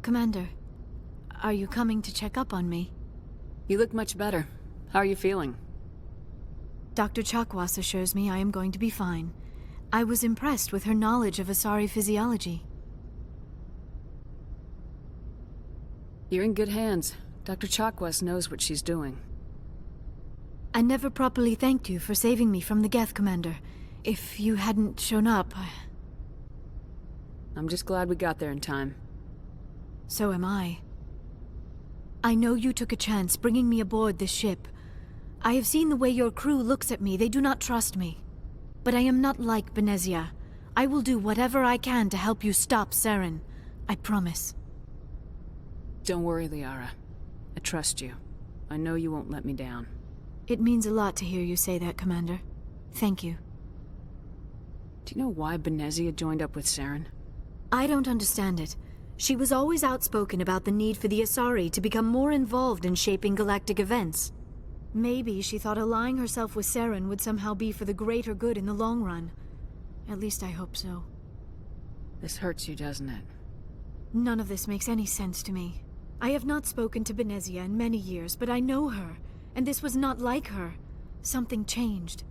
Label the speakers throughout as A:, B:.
A: Commander, are you coming to check up on me?
B: You look much better. How are you feeling?
A: Dr. Chakwas assures me I am going to be fine. I was impressed with her knowledge of Asari physiology.
B: You're in good hands. Dr. Chakwas knows what she's doing.
A: I never properly thanked you for saving me from the Geth, Commander. If you hadn't shown up...
B: I'm just glad we got there in time.
A: So am I. I know you took a chance bringing me aboard this ship. I have seen the way your crew looks at me. They do not trust me. But I am not like Benezia. I will do whatever I can to help you stop Saren. I promise.
B: Don't worry, Liara. I trust you. I know you won't let me down.
A: It means a lot to hear you say that, Commander. Thank you.
B: Do you know why Benezia joined up with Saren?
A: I don't understand it. She was always outspoken about the need for the Asari to become more involved in shaping galactic events. Maybe she thought allying herself with Saren would somehow be for the greater good in the long run. At least I hope so.
B: This hurts you, doesn't it?
A: None of this makes any sense to me. I have not spoken to Benezia in many years, but I know her, and this was not like her. Something changed.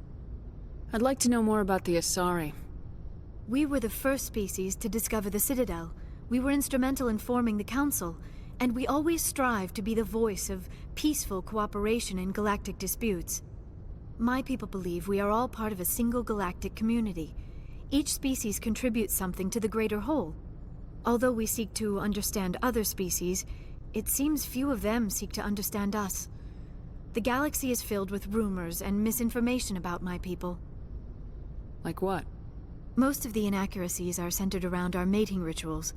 B: I'd like to know more about the Asari.
A: We were the first species to discover the Citadel. We were instrumental in forming the Council, and we always strive to be the voice of peaceful cooperation in galactic disputes. My people believe we are all part of a single galactic community. Each species contributes something to the greater whole. Although we seek to understand other species, it seems few of them seek to understand us. The galaxy is filled with rumors and misinformation about my people.
B: Like what?
A: Most of the inaccuracies are centered around our mating rituals.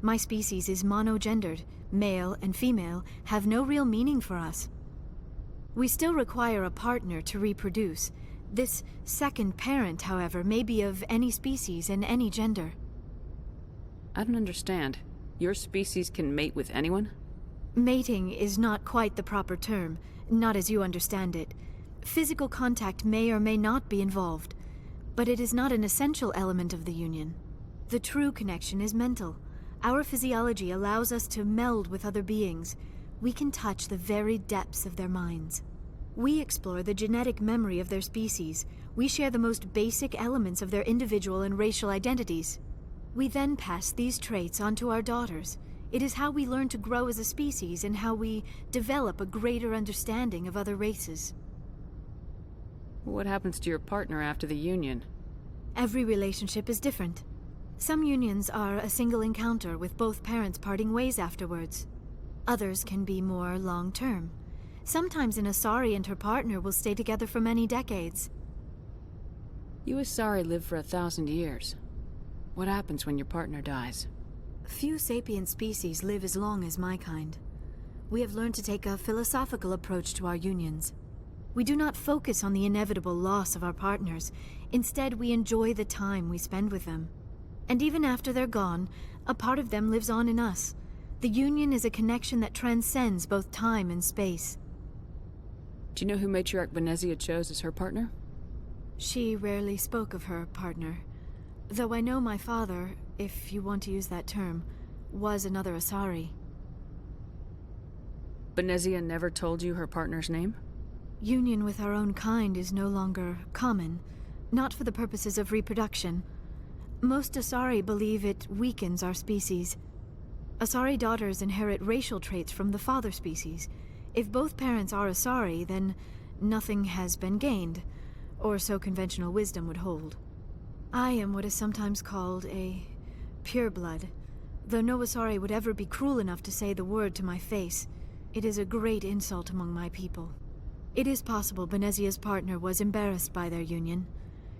A: My species is monogendered. Male and female have no real meaning for us. We still require a partner to reproduce. This second parent, however, may be of any species and any gender.
B: I don't understand. Your species can mate with anyone?
A: Mating is not quite the proper term, not as you understand it. Physical contact may or may not be involved, but it is not an essential element of the union. The true connection is mental. Our physiology allows us to meld with other beings. We can touch the very depths of their minds. We explore the genetic memory of their species. We share the most basic elements of their individual and racial identities. We then pass these traits on to our daughters. It is how we learn to grow as a species and how we develop a greater understanding of other races.
B: What happens to your partner after the union?
A: Every relationship is different. Some unions are a single encounter with both parents parting ways afterwards. Others can be more long-term. Sometimes an Asari and her partner will stay together for many decades.
B: You Asari live for 1,000 years. What happens when your partner dies?
A: Few sapient species live as long as my kind. We have learned to take a philosophical approach to our unions. We do not focus on the inevitable loss of our partners. Instead, we enjoy the time we spend with them. And even after they're gone, a part of them lives on in us. The union is a connection that transcends both time and space.
B: Do you know who Matriarch Benezia chose as her partner?
A: She rarely spoke of her partner. Though I know my father, if you want to use that term, was another Asari.
B: Benezia never told you her partner's name?
A: Union with our own kind is no longer common, not for the purposes of reproduction. Most Asari believe it weakens our species. Asari daughters inherit racial traits from the father species. If both parents are Asari, then nothing has been gained, or so conventional wisdom would hold. I am what is sometimes called a pureblood, though no Asari would ever be cruel enough to say the word to my face. It is a great insult among my people. It is possible Benezia's partner was embarrassed by their union.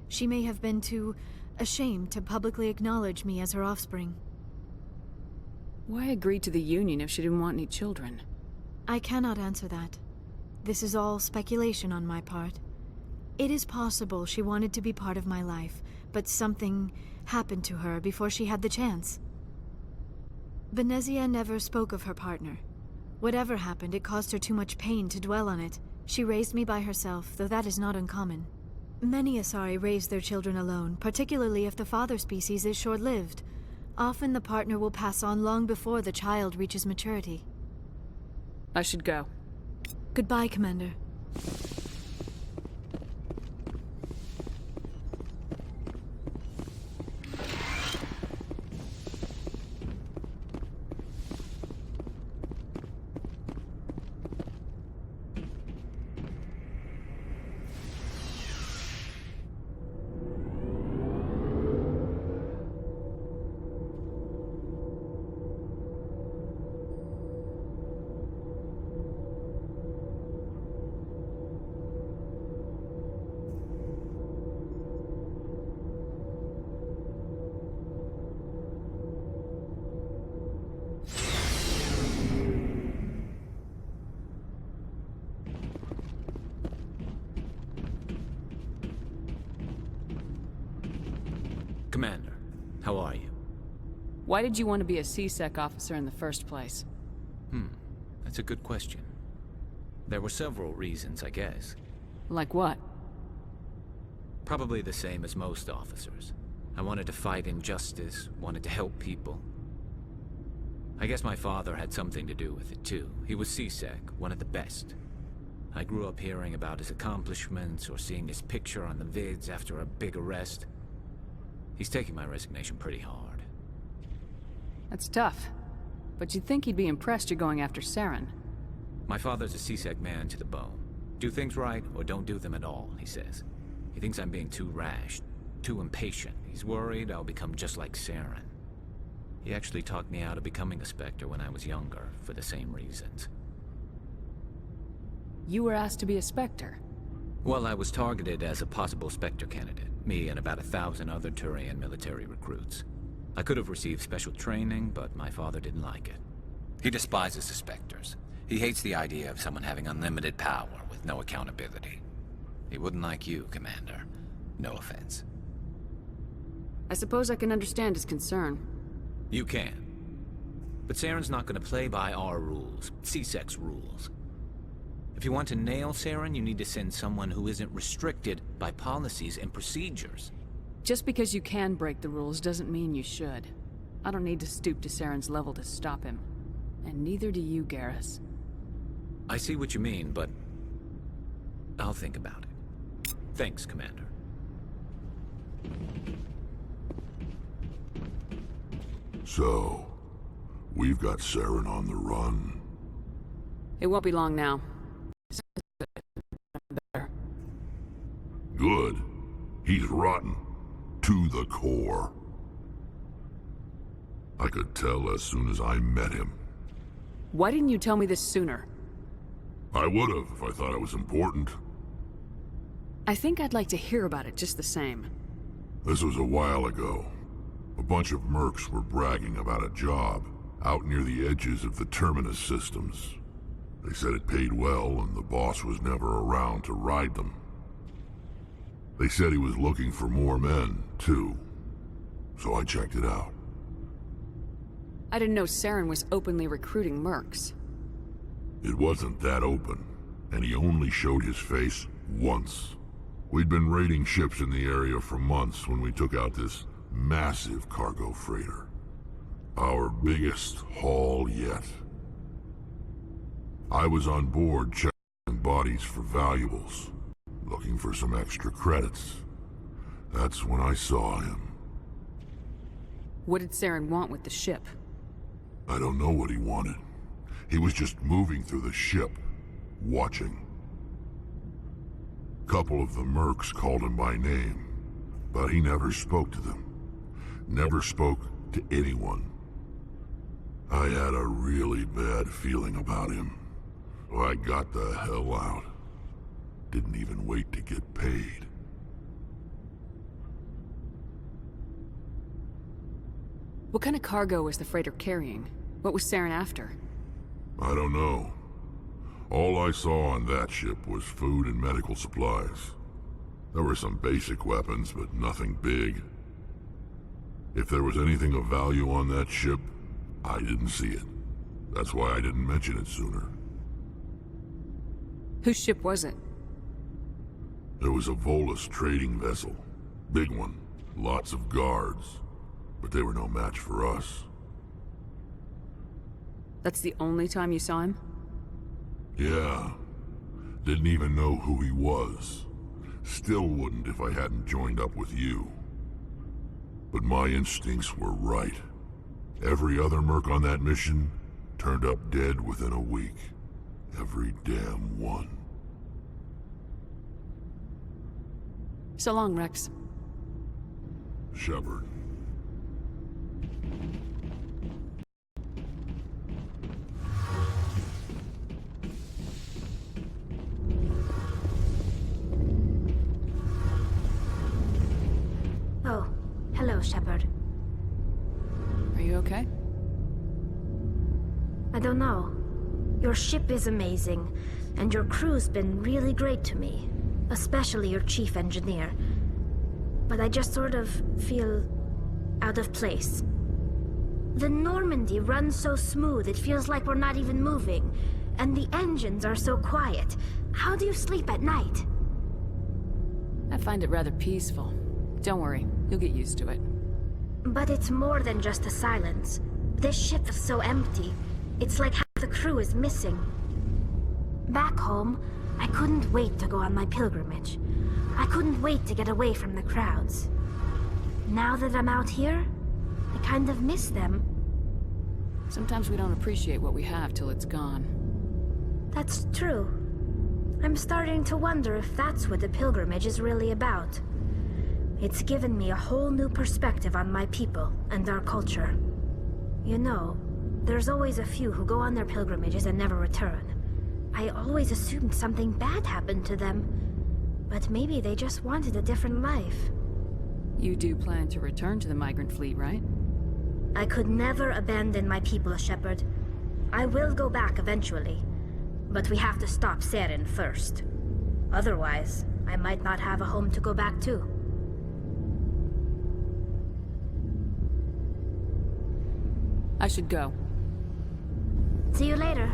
A: She may have been too ashamed to publicly acknowledge me as her offspring.
B: Why agree to the union if she didn't want any children?
A: I cannot answer that. This is all speculation on my part. It is possible she wanted to be part of my life, but something happened to her before she had the chance. Benezia never spoke of her partner. Whatever happened, it caused her too much pain to dwell on it. She raised me by herself, though that is not uncommon. Many Asari raise their children alone, particularly if the father species is short-lived. Often the partner will pass on long before the child reaches maturity.
B: I should go.
A: Goodbye, Commander.
C: Commander, how are you?
B: Why did you want to be a C-Sec officer in the first place?
C: That's a good question. There were several reasons, I guess.
B: Like what?
C: Probably the same as most officers. I wanted to fight injustice, wanted to help people. I guess my father had something to do with it too. He was C-Sec, one of the best. I grew up hearing about his accomplishments or seeing his picture on the vids after a big arrest. He's taking my resignation pretty hard.
B: That's tough. But you'd think he'd be impressed you're going after Saren.
C: My father's a C-Sec man to the bone. Do things right, or don't do them at all, he says. He thinks I'm being too rash, too impatient. He's worried I'll become just like Saren. He actually talked me out of becoming a Spectre when I was younger, for the same reasons.
B: You were asked to be a Spectre?
C: Well, I was targeted as a possible Spectre candidate. Me and about 1,000 other Turian military recruits. I could have received special training, but my father didn't like it. He despises the Spectres. He hates the idea of someone having unlimited power with no accountability. He wouldn't like you, Commander. No offense.
B: I suppose I can understand his concern.
C: You can. But Saren's not going to play by our rules, C-Sec's rules. If you want to nail Saren, you need to send someone who isn't restricted by policies and procedures.
B: Just because you can break the rules doesn't mean you should. I don't need to stoop to Saren's level to stop him. And neither do you, Garrus.
C: I see what you mean, but I'll think about it. Thanks, Commander.
D: So, we've got Saren on the run.
B: It won't be long now.
D: Good. He's rotten. To the core. I could tell as soon as I met him.
B: Why didn't you tell me this sooner?
D: I would've if I thought it was important.
B: I think I'd like to hear about it just the same.
D: This was a while ago. A bunch of mercs were bragging about a job out near the edges of the Terminus systems. They said it paid well and the boss was never around to ride them. They said he was looking for more men, too. So I checked it out.
B: I didn't know Saren was openly recruiting mercs.
D: It wasn't that open, and he only showed his face once. We'd been raiding ships in the area for months when we took out this massive cargo freighter. Our biggest haul yet. I was on board checking bodies for valuables, looking for some extra credits. That's when I saw him.
B: What did Saren want with the ship?
D: I don't know what he wanted. He was just moving through the ship, watching. Couple of the mercs called him by name, but he never spoke to them. Never spoke to anyone. I had a really bad feeling about him, so I got the hell out. Didn't even wait to get paid.
B: What kind of cargo was the freighter carrying? What was Saren after?
D: I don't know. All I saw on that ship was food and medical supplies. There were some basic weapons, but nothing big. If there was anything of value on that ship, I didn't see it. That's why I didn't mention it sooner.
B: Whose ship was it?
D: There was a Volus trading vessel. Big one. Lots of guards. but they were no match for us.
B: That's the only time you saw him?
D: Yeah. Didn't even know who he was. Still wouldn't if I hadn't joined up with you. But my instincts were right. Every other merc on that mission turned up dead within a week. Every damn one.
B: So long, Rex.
D: Shepard.
E: Oh, hello, Shepard.
B: Are you okay?
E: I don't know. Your ship is amazing, and your crew's been really great to me. Especially your chief engineer. But I just sort of feel out of place. The Normandy runs so smooth it feels like we're not even moving. And the engines are so quiet. How do you sleep at night?
B: I find it rather peaceful. Don't worry, you'll get used to it.
E: But it's more than just the silence. This ship is so empty. It's like half the crew is missing. Back home, I couldn't wait to go on my pilgrimage. I couldn't wait to get away from the crowds. Now that I'm out here, I kind of miss them.
B: Sometimes we don't appreciate what we have till it's gone.
E: That's true. I'm starting to wonder if that's what the pilgrimage is really about. It's given me a whole new perspective on my people and our culture. You know, there's always a few who go on their pilgrimages and never return. I always assumed something bad happened to them, but maybe they just wanted a different life.
B: You do plan to return to the migrant fleet, right?
E: I could never abandon my people, Shepard. I will go back eventually, but we have to stop Saren first. Otherwise, I might not have a home to go back to.
B: I should go.
E: See you later.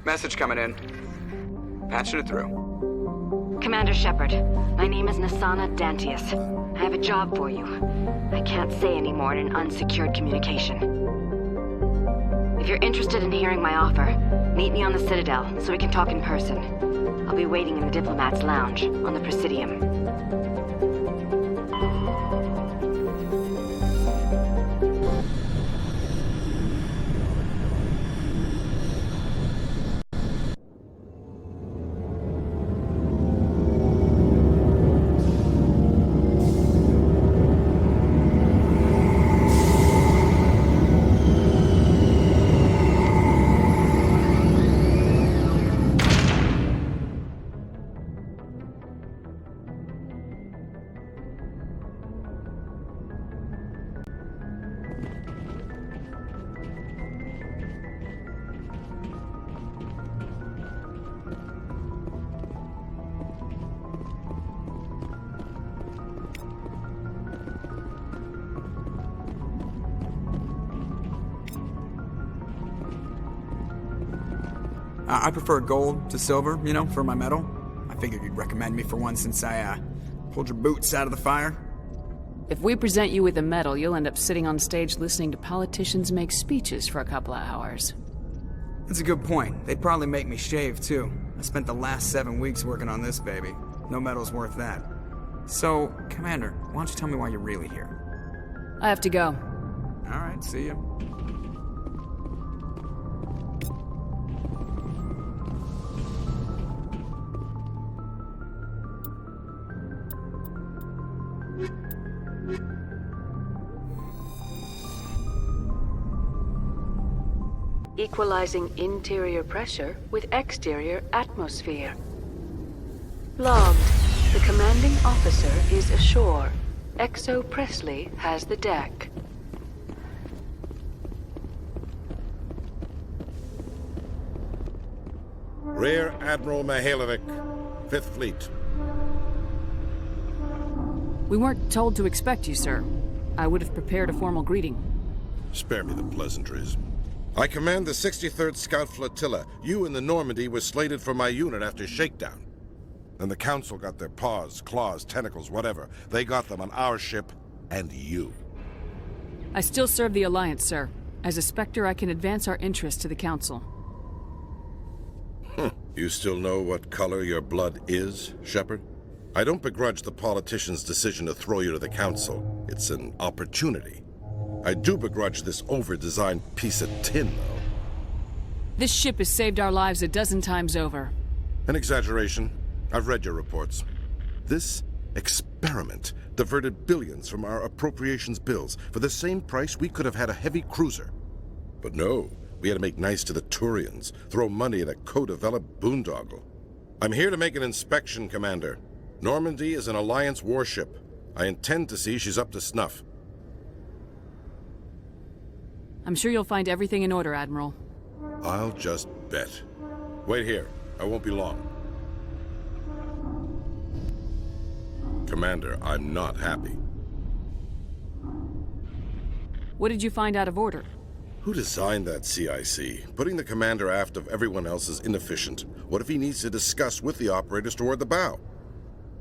F: Message coming in. Patching it through.
G: Commander Shepard, my name is Nasana Dantius. I have a job for you. I can't say anymore in an unsecured communication. If you're interested in hearing my offer, meet me on the Citadel so we can talk in person. I'll be waiting in the Diplomat's Lounge on the Presidium.
F: I prefer gold to silver, you know, for my medal. I figured you'd recommend me for one since I, pulled your boots out of the fire.
B: If we present you with a medal, you'll end up sitting on stage listening to politicians make speeches for a couple of hours.
F: That's a good point. They'd probably make me shave, too. I spent the last 7 weeks working on this baby. No medal's worth that. So, Commander, why don't you tell me why you're really here?
B: I have to go.
F: Alright, see ya.
B: Equalizing interior pressure with exterior atmosphere. Logged. The commanding officer is ashore. Exo Presley has the deck.
H: Rear Admiral Mihailovic, 5th Fleet.
B: We weren't told to expect you, sir. I would have prepared a formal greeting.
H: Spare me the pleasantries. I command the 63rd Scout Flotilla. You and the Normandy were slated for my unit after shakedown. And the Council got their paws, claws, tentacles, whatever. They got them on our ship, and you.
B: I still serve the Alliance, sir. As a Spectre, I can advance our interests to the Council.
H: You still know what color your blood is, Shepard? I don't begrudge the politician's decision to throw you to the Council. It's an opportunity. I do begrudge this over-designed piece of tin, though.
B: This ship has saved our lives a dozen times over.
H: An exaggeration. I've read your reports. This experiment diverted billions from our appropriations bills. For the same price, we could have had a heavy cruiser. But no, we had to make nice to the Turians, throw money at a co-developed boondoggle. I'm here to make an inspection, Commander. Normandy is an Alliance warship. I intend to see she's up to snuff.
B: I'm sure you'll find everything in order, Admiral.
H: I'll just bet. Wait here. I won't be long. Commander, I'm not happy.
B: What did you find out of order?
H: Who designed that CIC? Putting the commander aft of everyone else is inefficient. What if he needs to discuss with the operators toward the bow?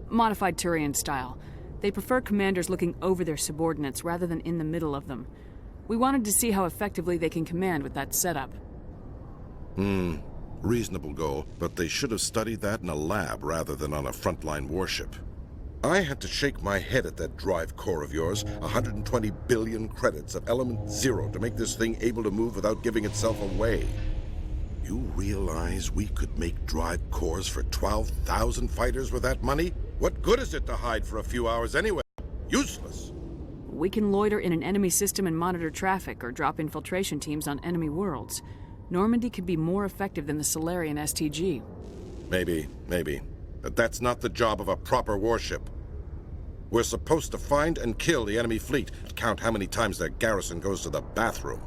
B: Modified Turian style. They prefer commanders looking over their subordinates rather than in the middle of them. We wanted to see how effectively they can command with that setup.
H: Reasonable goal, but they should have studied that in a lab rather than on a frontline warship. I had to shake my head at that drive core of yours. 120 billion credits of element 0 to make this thing able to move without giving itself away. You realize we could make drive cores for 12,000 fighters with that money? What good is it to hide for a few hours anyway? Useless.
B: We can loiter in an enemy system and monitor traffic or drop infiltration teams on enemy worlds. Normandy could be more effective than the Solarian STG.
H: Maybe. But that's not the job of a proper warship. We're supposed to find and kill the enemy fleet, count how many times their garrison goes to the bathroom.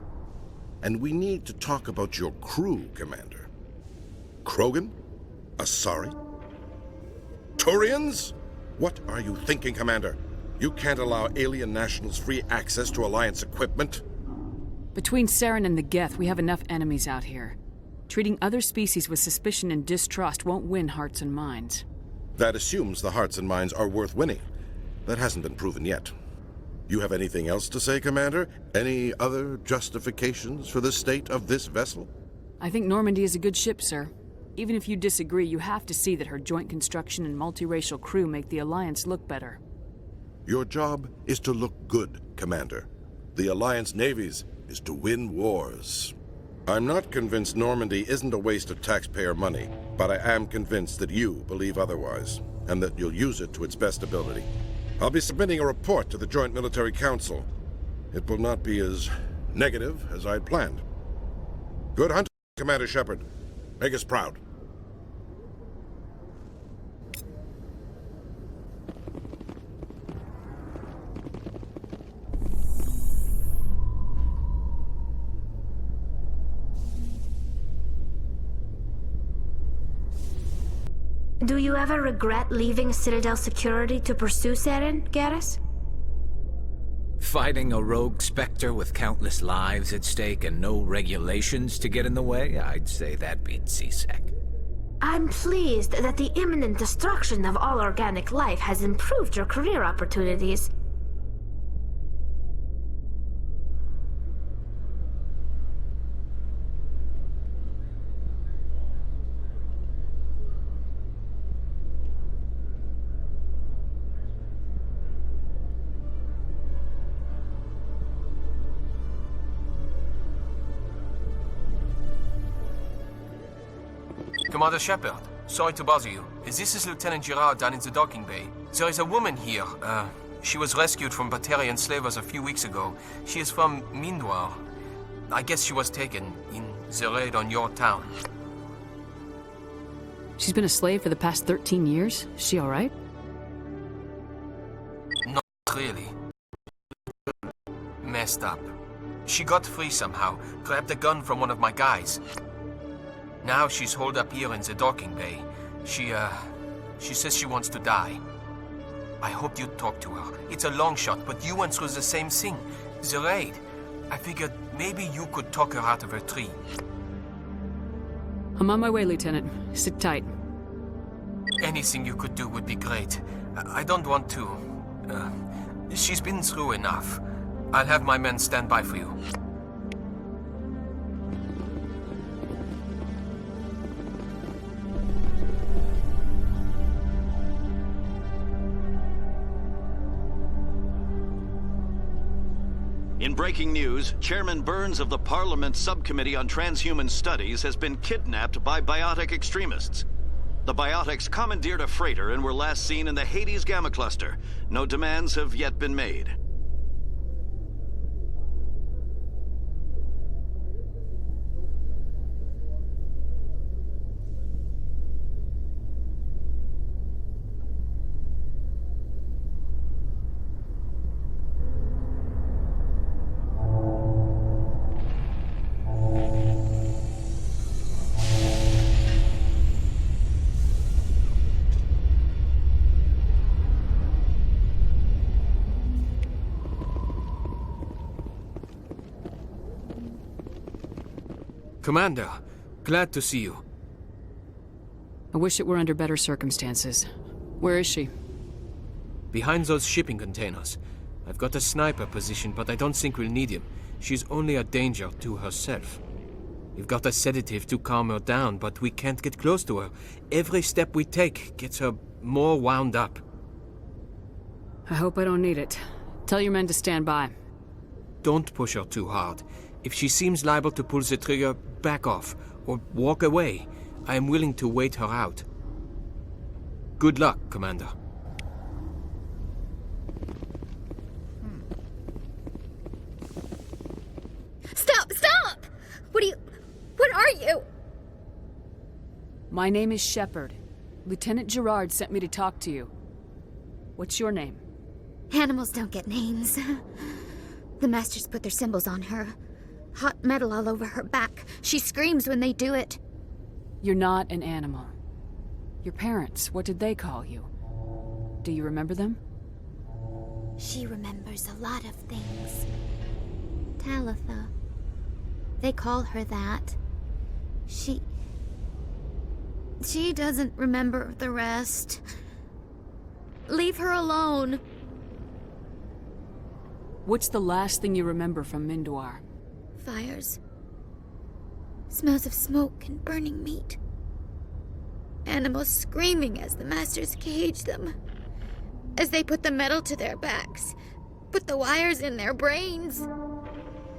H: And we need to talk about your crew, Commander. Krogan? Asari? Turians? What are you thinking, Commander? You can't allow alien nationals free access to Alliance equipment?
B: Between Saren and the Geth, we have enough enemies out here. Treating other species with suspicion and distrust won't win hearts and minds.
H: That assumes the hearts and minds are worth winning. That hasn't been proven yet. You have anything else to say, Commander? Any other justifications for the state of this vessel?
B: I think Normandy is a good ship, sir. Even if you disagree, you have to see that her joint construction and multiracial crew make the Alliance look better.
H: Your job is to look good, Commander. The Alliance navies is to win wars. I'm not convinced Normandy isn't a waste of taxpayer money, but I am convinced that you believe otherwise, and that you'll use it to its best ability. I'll be submitting a report to the Joint Military Council. It will not be as negative as I'd planned. Good hunting, Commander Shepard. Make us proud.
E: Do you ever regret leaving Citadel security to pursue Saren, Garrus?
C: Fighting a rogue specter with countless lives at stake and no regulations to get in the way, I'd say that beats CSEC.
E: I'm pleased that the imminent destruction of all organic life has improved your career opportunities.
I: Commander Shepard, sorry to bother you. This is Lieutenant Girard down in the docking bay. There is a woman here. She was rescued from Batarian slavers a few weeks ago. She is from Mindoir. I guess she was taken in the raid on your town.
B: She's been a slave for the past 13 years? Is she alright?
I: Not really. Messed up. She got free somehow, grabbed a gun from one of my guys. Now she's holed up here in the docking bay. She says she wants to die. I hoped you'd talk to her. It's a long shot, but you went through the same thing. The raid. I figured maybe you could talk her out of her tree.
B: I'm on my way, Lieutenant. Sit tight.
I: Anything you could do would be great. I don't want to... she's been through enough. I'll have my men stand by for you.
J: In breaking news, Chairman Burns of the Parliament Subcommittee on Transhuman Studies has been kidnapped by biotic extremists. The biotics commandeered a freighter and were last seen in the Hades Gamma Cluster. No demands have yet been made.
I: Commander, glad to see you.
B: I wish it were under better circumstances. Where is she?
I: Behind those shipping containers. I've got a sniper position, but I don't think we'll need him. She's only a danger to herself. We've got a sedative to calm her down, but we can't get close to her. Every step we take gets her more wound up.
B: I hope I don't need it. Tell your men to stand by.
I: Don't push her too hard. If she seems liable to pull the trigger, back off, or walk away. I am willing to wait her out. Good luck, Commander.
K: Stop! Stop! What are you?
B: My name is Shepard. Lieutenant Girard sent me to talk to you. What's your name?
K: Animals don't get names. The Masters put their symbols on her. Hot metal all over her back. She screams when they do it.
B: You're not an animal. Your parents, what did they call you? Do you remember them?
K: She remembers a lot of things. Talitha. They call her that. She doesn't remember the rest. Leave her alone.
B: What's the last thing you remember from Mindoir?
K: Fires. Smells of smoke and burning meat. Animals screaming as the Masters cage them. As they put the metal to their backs. Put the wires in their brains.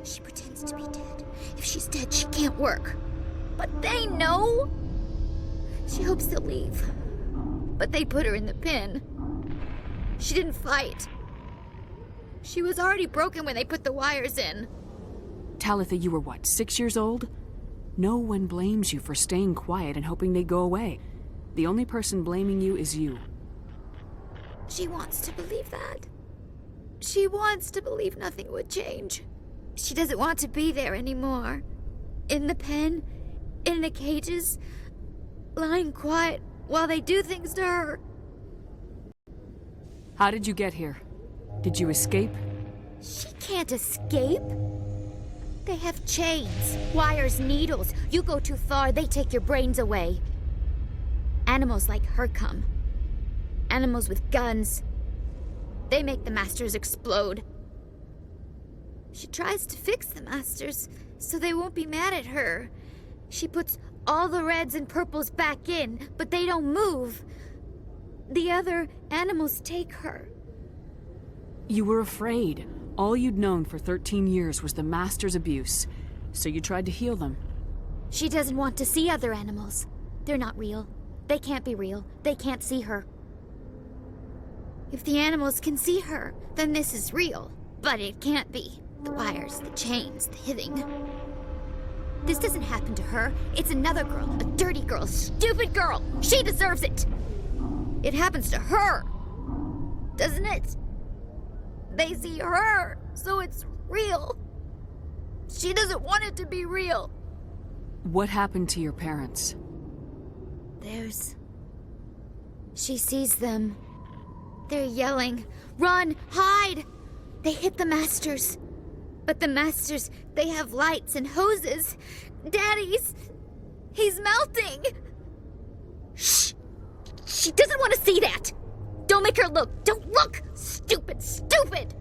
K: She pretends to be dead. If she's dead, she can't work. But they know! She hopes to leave. But they put her in the pen. She didn't fight. She was already broken when they put the wires in.
B: Talitha, you were what, 6 years old? No one blames you for staying quiet and hoping they'd go away. The only person blaming you is you.
K: She wants to believe that. She wants to believe nothing would change. She doesn't want to be there anymore. In the pen, in the cages, lying quiet while they do things to her.
B: How did you get here? Did you escape?
K: She can't escape. They have chains, wires, needles. You go too far, they take your brains away. Animals like her come. Animals with guns. They make the Masters explode. She tries to fix the Masters so they won't be mad at her. She puts all the reds and purples back in, but they don't move. The other animals take her.
B: You were afraid. All you'd known for 13 years was the Master's abuse, so you tried to heal them.
K: She doesn't want to see other animals. They're not real. They can't be real. They can't see her. If the animals can see her, then this is real. But it can't be. The wires, the chains, the hitting. This doesn't happen to her. It's another girl. A dirty girl. Stupid girl. She deserves it. It happens to her. Doesn't it? They see her, so it's real. She doesn't want it to be real.
B: What happened to your parents?
K: She sees them. They're yelling, "Run! Hide!" They hit the Masters. But the Masters, they have lights and hoses. Daddy's... he's melting! Shh! She doesn't want to see that! Don't make her look! Don't look! Stupid, stupid!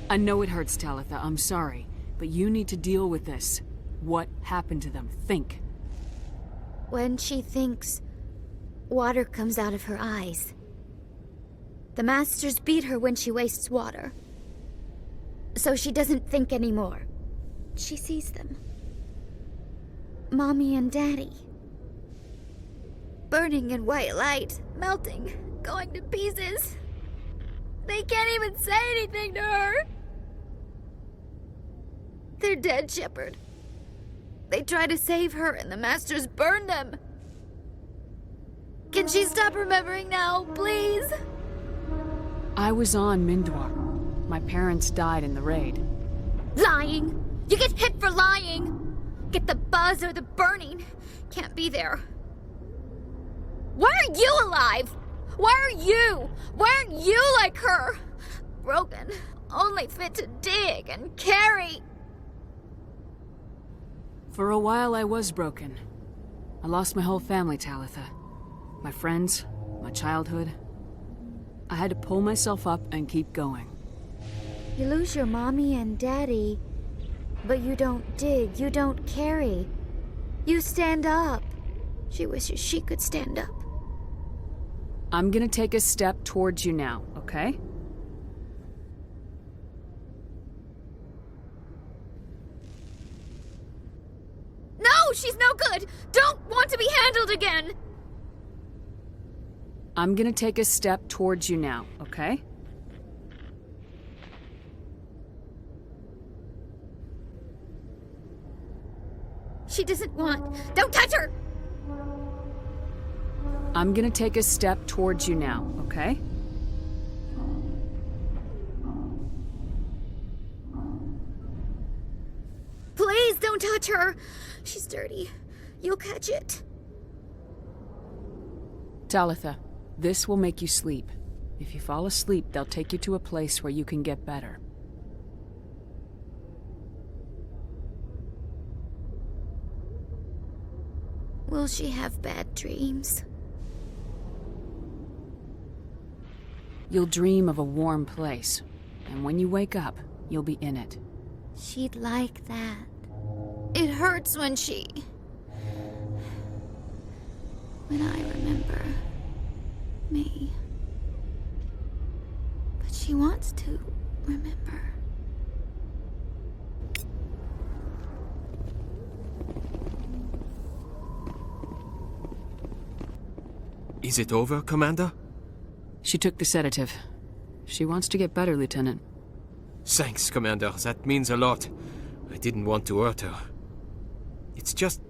B: I know it hurts, Talitha. I'm sorry. But you need to deal with this. What happened to them? Think.
K: When she thinks, water comes out of her eyes. The Masters beat her when she wastes water. So she doesn't think anymore. She sees them. Mommy and Daddy. Burning in white light, melting, going to pieces. They can't even say anything to her. They're dead, Shepard. They try to save her and the Masters burn them. Can she stop remembering now, please?
B: I was on Mindwar. My parents died in the raid.
K: Lying! You get hit for lying! Get the buzz or the burning. Can't be there. Why are you alive? Why are you? Why aren't you like her? Broken, only fit to dig and carry.
B: For a while I was broken. I lost my whole family, Talitha. My friends, my childhood. I had to pull myself up and keep going.
K: You lose your mommy and daddy, but you don't dig, you don't carry. You stand up. She wishes she could stand up.
B: I'm gonna take a step towards you now, okay?
K: No, she's no good! Don't want to be handled again!
B: I'm gonna take a step towards you now, okay?
K: She doesn't want... Don't touch her!
B: I'm gonna take a step towards you now, okay?
K: Please don't touch her! She's dirty. You'll catch it.
B: Talitha, this will make you sleep. If you fall asleep, they'll take you to a place where you can get better.
K: Will she have bad dreams?
B: You'll dream of a warm place, and when you wake up, you'll be in it.
K: She'd like that. It hurts when she... when I remember me. But she wants to remember.
I: Is it over, Commander?
B: She took the sedative. She wants to get better, Lieutenant.
I: Thanks, Commander. That means a lot. I didn't want to hurt her. It's just...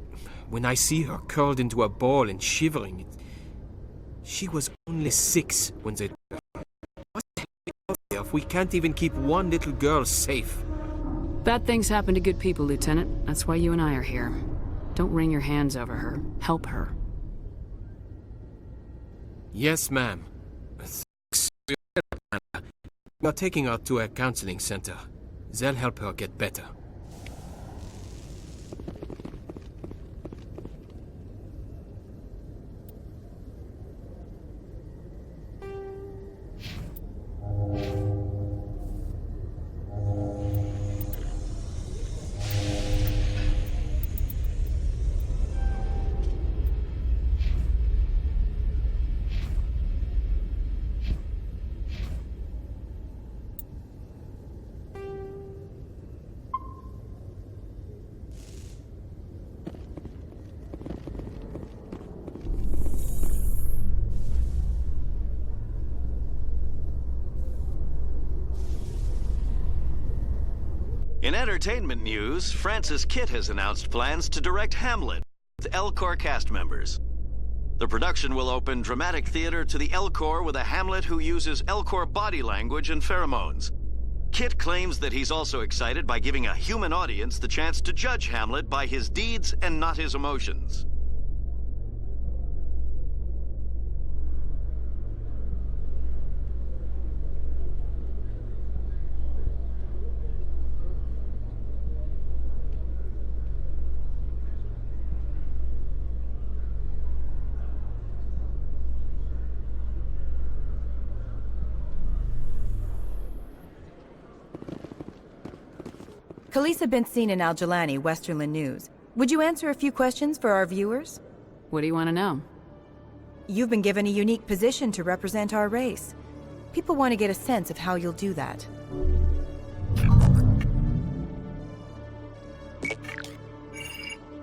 I: when I see her curled into a ball and shivering... She was only 6 when they... What's the hell if we can't even keep one little girl safe?
B: Bad things happen to good people, Lieutenant. That's why you and I are here. Don't wring your hands over her. Help her.
I: Yes, ma'am. Thanks. We are taking her to a counseling center. They'll help her get better.
J: In entertainment news, Francis Kitt has announced plans to direct Hamlet with L-Corps cast members. The production will open dramatic theater to the L-Corps with a Hamlet who uses L-Corps body language and pheromones. Kitt claims that he's also excited by giving a human audience the chance to judge Hamlet by his deeds and not his emotions.
L: Khaleesa been seen in Al-Jalani, Westerland News. Would you answer a few questions for our viewers?
B: What do you want to know?
L: You've been given a unique position to represent our race. People want to get a sense of how you'll do that.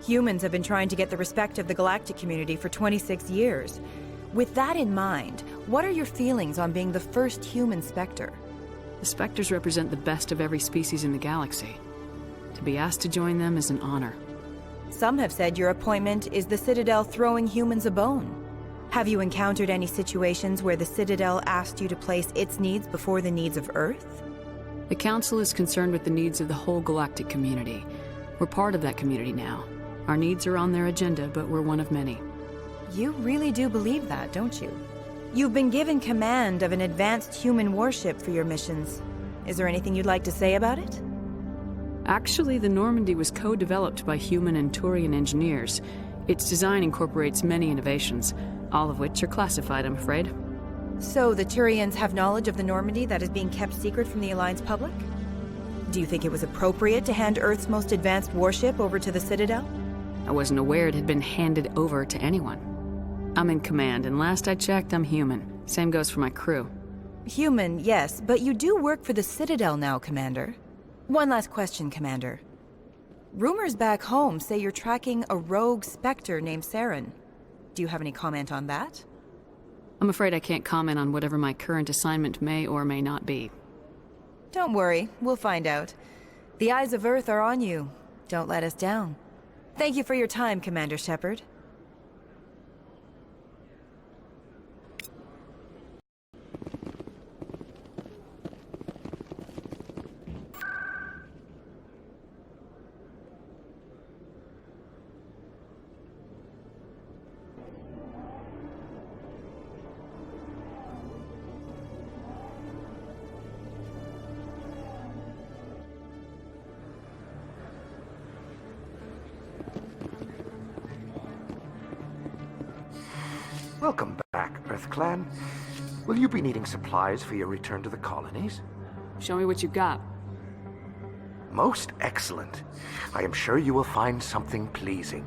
L: Humans have been trying to get the respect of the galactic community for 26 years. With that in mind, what are your feelings on being the first human Spectre?
B: The Spectres represent the best of every species in the galaxy. To be asked to join them is an honor.
L: Some have said your appointment is the Citadel throwing humans a bone. Have you encountered any situations where the Citadel asked you to place its needs before the needs of Earth?
B: The Council is concerned with the needs of the whole galactic community. We're part of that community now. Our needs are on their agenda, but we're one of many.
L: You really do believe that, don't you? You've been given command of an advanced human warship for your missions. Is there anything you'd like to say about it?
B: Actually, the Normandy was co-developed by human and Turian engineers. Its design incorporates many innovations, all of which are classified, I'm afraid.
L: So the Turians have knowledge of the Normandy that is being kept secret from the Alliance public? Do you think it was appropriate to hand Earth's most advanced warship over to the Citadel?
B: I wasn't aware it had been handed over to anyone. I'm in command, and last I checked, I'm human. Same goes for my crew.
L: Human, yes, but you do work for the Citadel now, Commander. One last question, Commander. Rumors back home say you're tracking a rogue Spectre named Saren. Do you have any comment on that?
B: I'm afraid I can't comment on whatever my current assignment may or may not be.
L: Don't worry, we'll find out. The eyes of Earth are on you. Don't let us down. Thank you for your time, Commander Shepard.
M: Welcome back, Earth Clan. Will you be needing supplies for your return to the colonies?
B: Show me what you've got.
M: Most excellent. I am sure you will find something pleasing.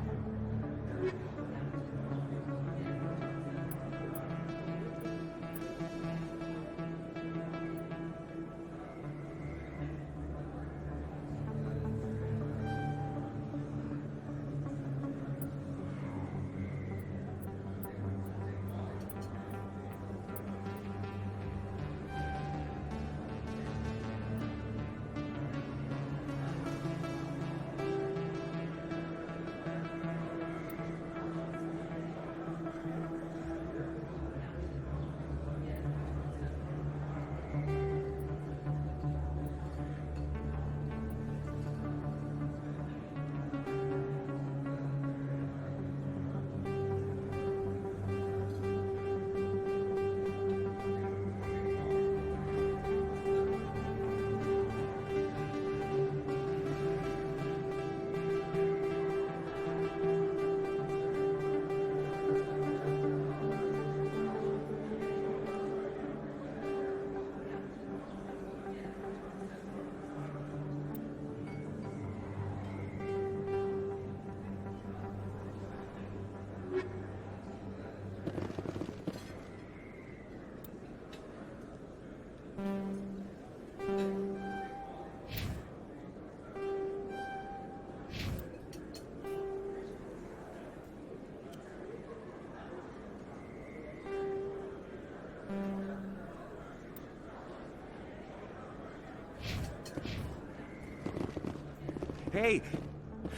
N: Hey,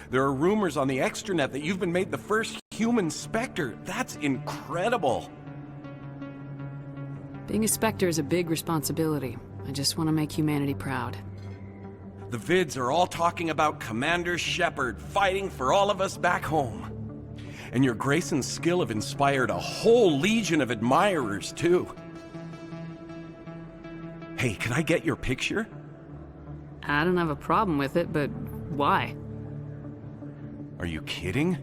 N: there are rumors on the extranet that you've been made the first human Spectre. That's incredible.
B: Being a Spectre is a big responsibility. I just want to make humanity proud.
N: The vids are all talking about Commander Shepard fighting for all of us back home. And your grace and skill have inspired a whole legion of admirers, too. Hey, can I get your picture?
B: I don't have a problem with it, but why?
N: Are you kidding?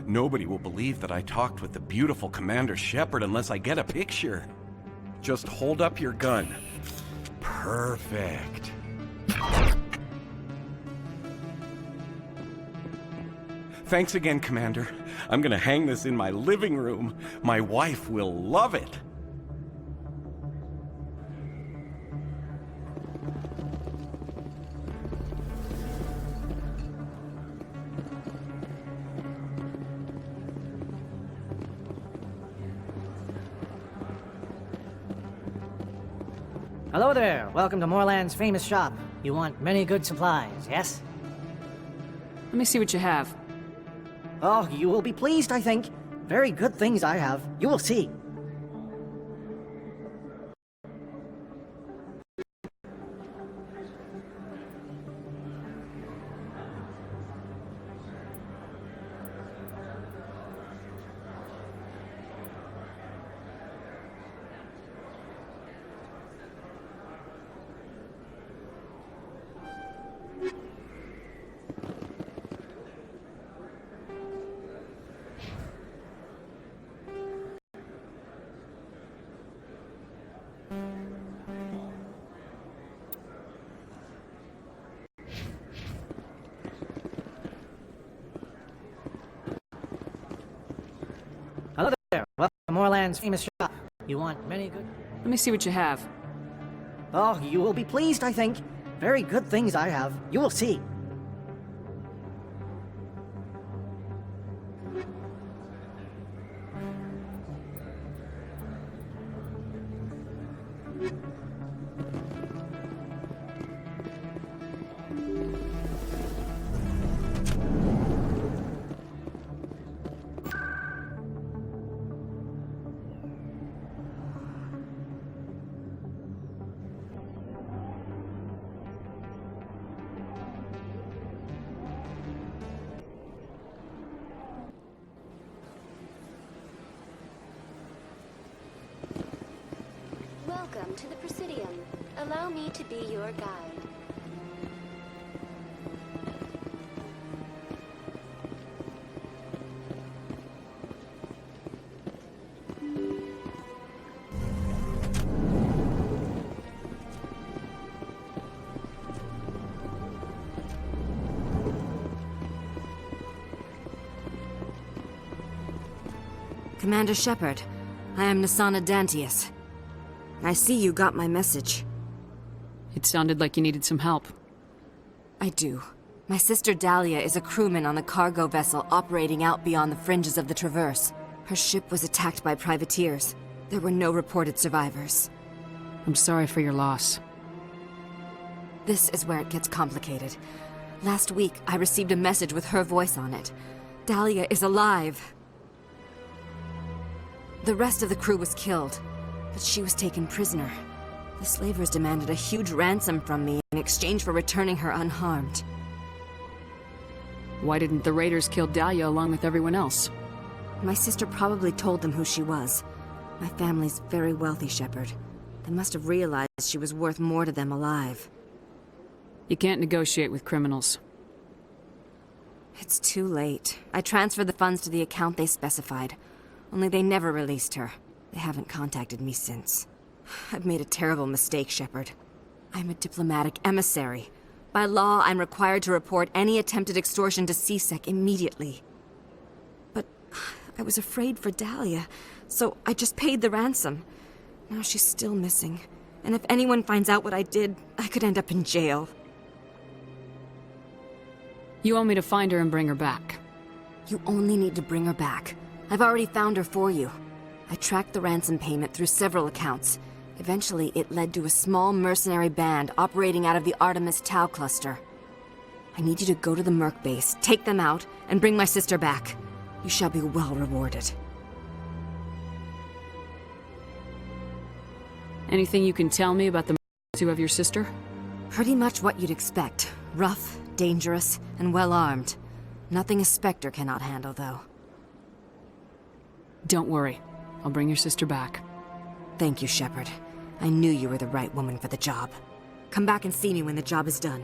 N: Nobody will believe that I talked with the beautiful Commander Shepard unless I get a picture. Just hold up your gun. Perfect. Thanks again, Commander. I'm gonna hang this in my living room. My wife will love it.
O: Hello there. Welcome to Moorland's famous shop. You want many good supplies, yes?
B: Let me see what you have.
O: Oh, you will be pleased, I think. Very good things I have. You will see. Hello there. Welcome to Moorland's famous shop. You want many good...
B: Let me see what you have.
O: Oh, you will be pleased, I think. Very good things I have. You will see.
P: Welcome to the Presidium. Allow me to be your guide.
G: Commander Shepard, I am Nasana Dantius. I see you got my message.
B: It sounded like you needed some help.
G: I do. My sister Dahlia is a crewman on a cargo vessel operating out beyond the fringes of the Traverse. Her ship was attacked by privateers. There were no reported survivors.
B: I'm sorry for your loss.
G: This is where it gets complicated. Last week, I received a message with her voice on it. Dahlia is alive. The rest of the crew was killed, but she was taken prisoner. The slavers demanded a huge ransom from me in exchange for returning her unharmed.
B: Why didn't the raiders kill Dahlia along with everyone else?
G: My sister probably told them who she was. My family's very wealthy, Shepard. They must have realized she was worth more to them alive.
B: You can't negotiate with criminals.
G: It's too late. I transferred the funds to the account they specified. Only they never released her. They haven't contacted me since. I've made a terrible mistake, Shepard. I'm a diplomatic emissary. By law, I'm required to report any attempted extortion to CSEC immediately. But I was afraid for Dahlia, so I just paid the ransom. Now she's still missing. And if anyone finds out what I did, I could end up in jail.
B: You want me to find her and bring her back?
G: You only need to bring her back. I've already found her for you. I tracked the ransom payment through several accounts. Eventually, it led to a small mercenary band operating out of the Artemis Tau cluster. I need you to go to the Merc base, take them out, and bring my sister back. You shall be well rewarded.
B: Anything you can tell me about the who have your sister?
G: Pretty much what you'd expect. Rough, dangerous, and well-armed. Nothing a Spectre cannot handle, though.
B: Don't worry. I'll bring your sister back.
G: Thank you, Shepard. I knew you were the right woman for the job. Come back and see me when the job is done.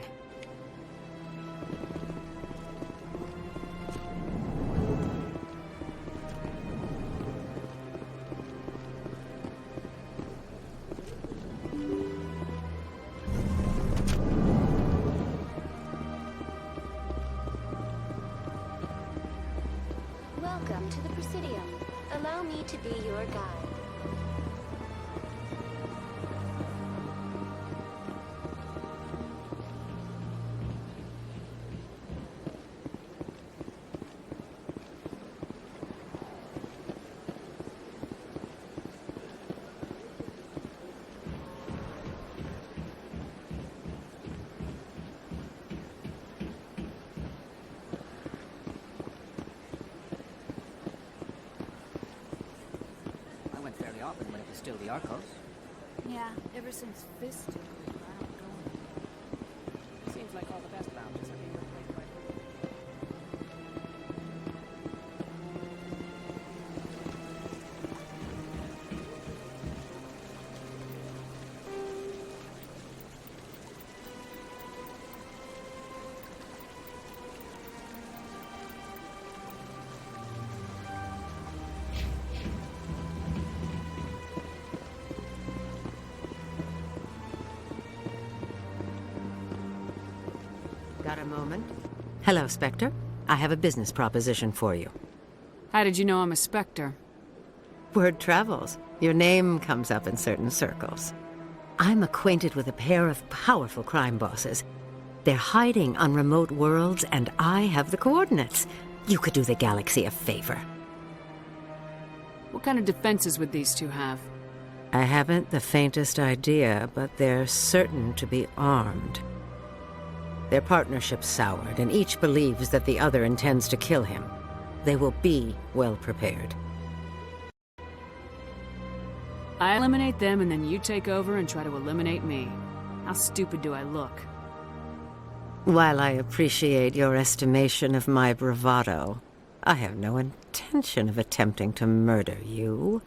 P: Welcome to the Presidium. Allow me to be your guide.
O: Often when it was still the Arcos.
Q: Yeah, ever since Fist took over, I don't go anymore.
O: It seems like all the best lounges are being replaced by...
R: Got a moment? Hello, Spectre. I have a business proposition for you.
B: How did you know I'm a Spectre?
R: Word travels. Your name comes up in certain circles. I'm acquainted with a pair of powerful crime bosses. They're hiding on remote worlds, and I have the coordinates. You could do the galaxy a favor.
B: What kind of defenses would these two have?
R: I haven't the faintest idea, but they're certain to be armed. Their partnership's soured, and each believes that the other intends to kill him. They will be well prepared.
B: I eliminate them, and then you take over and try to eliminate me. How stupid do I look?
R: While I appreciate your estimation of my bravado, I have no intention of attempting to murder you.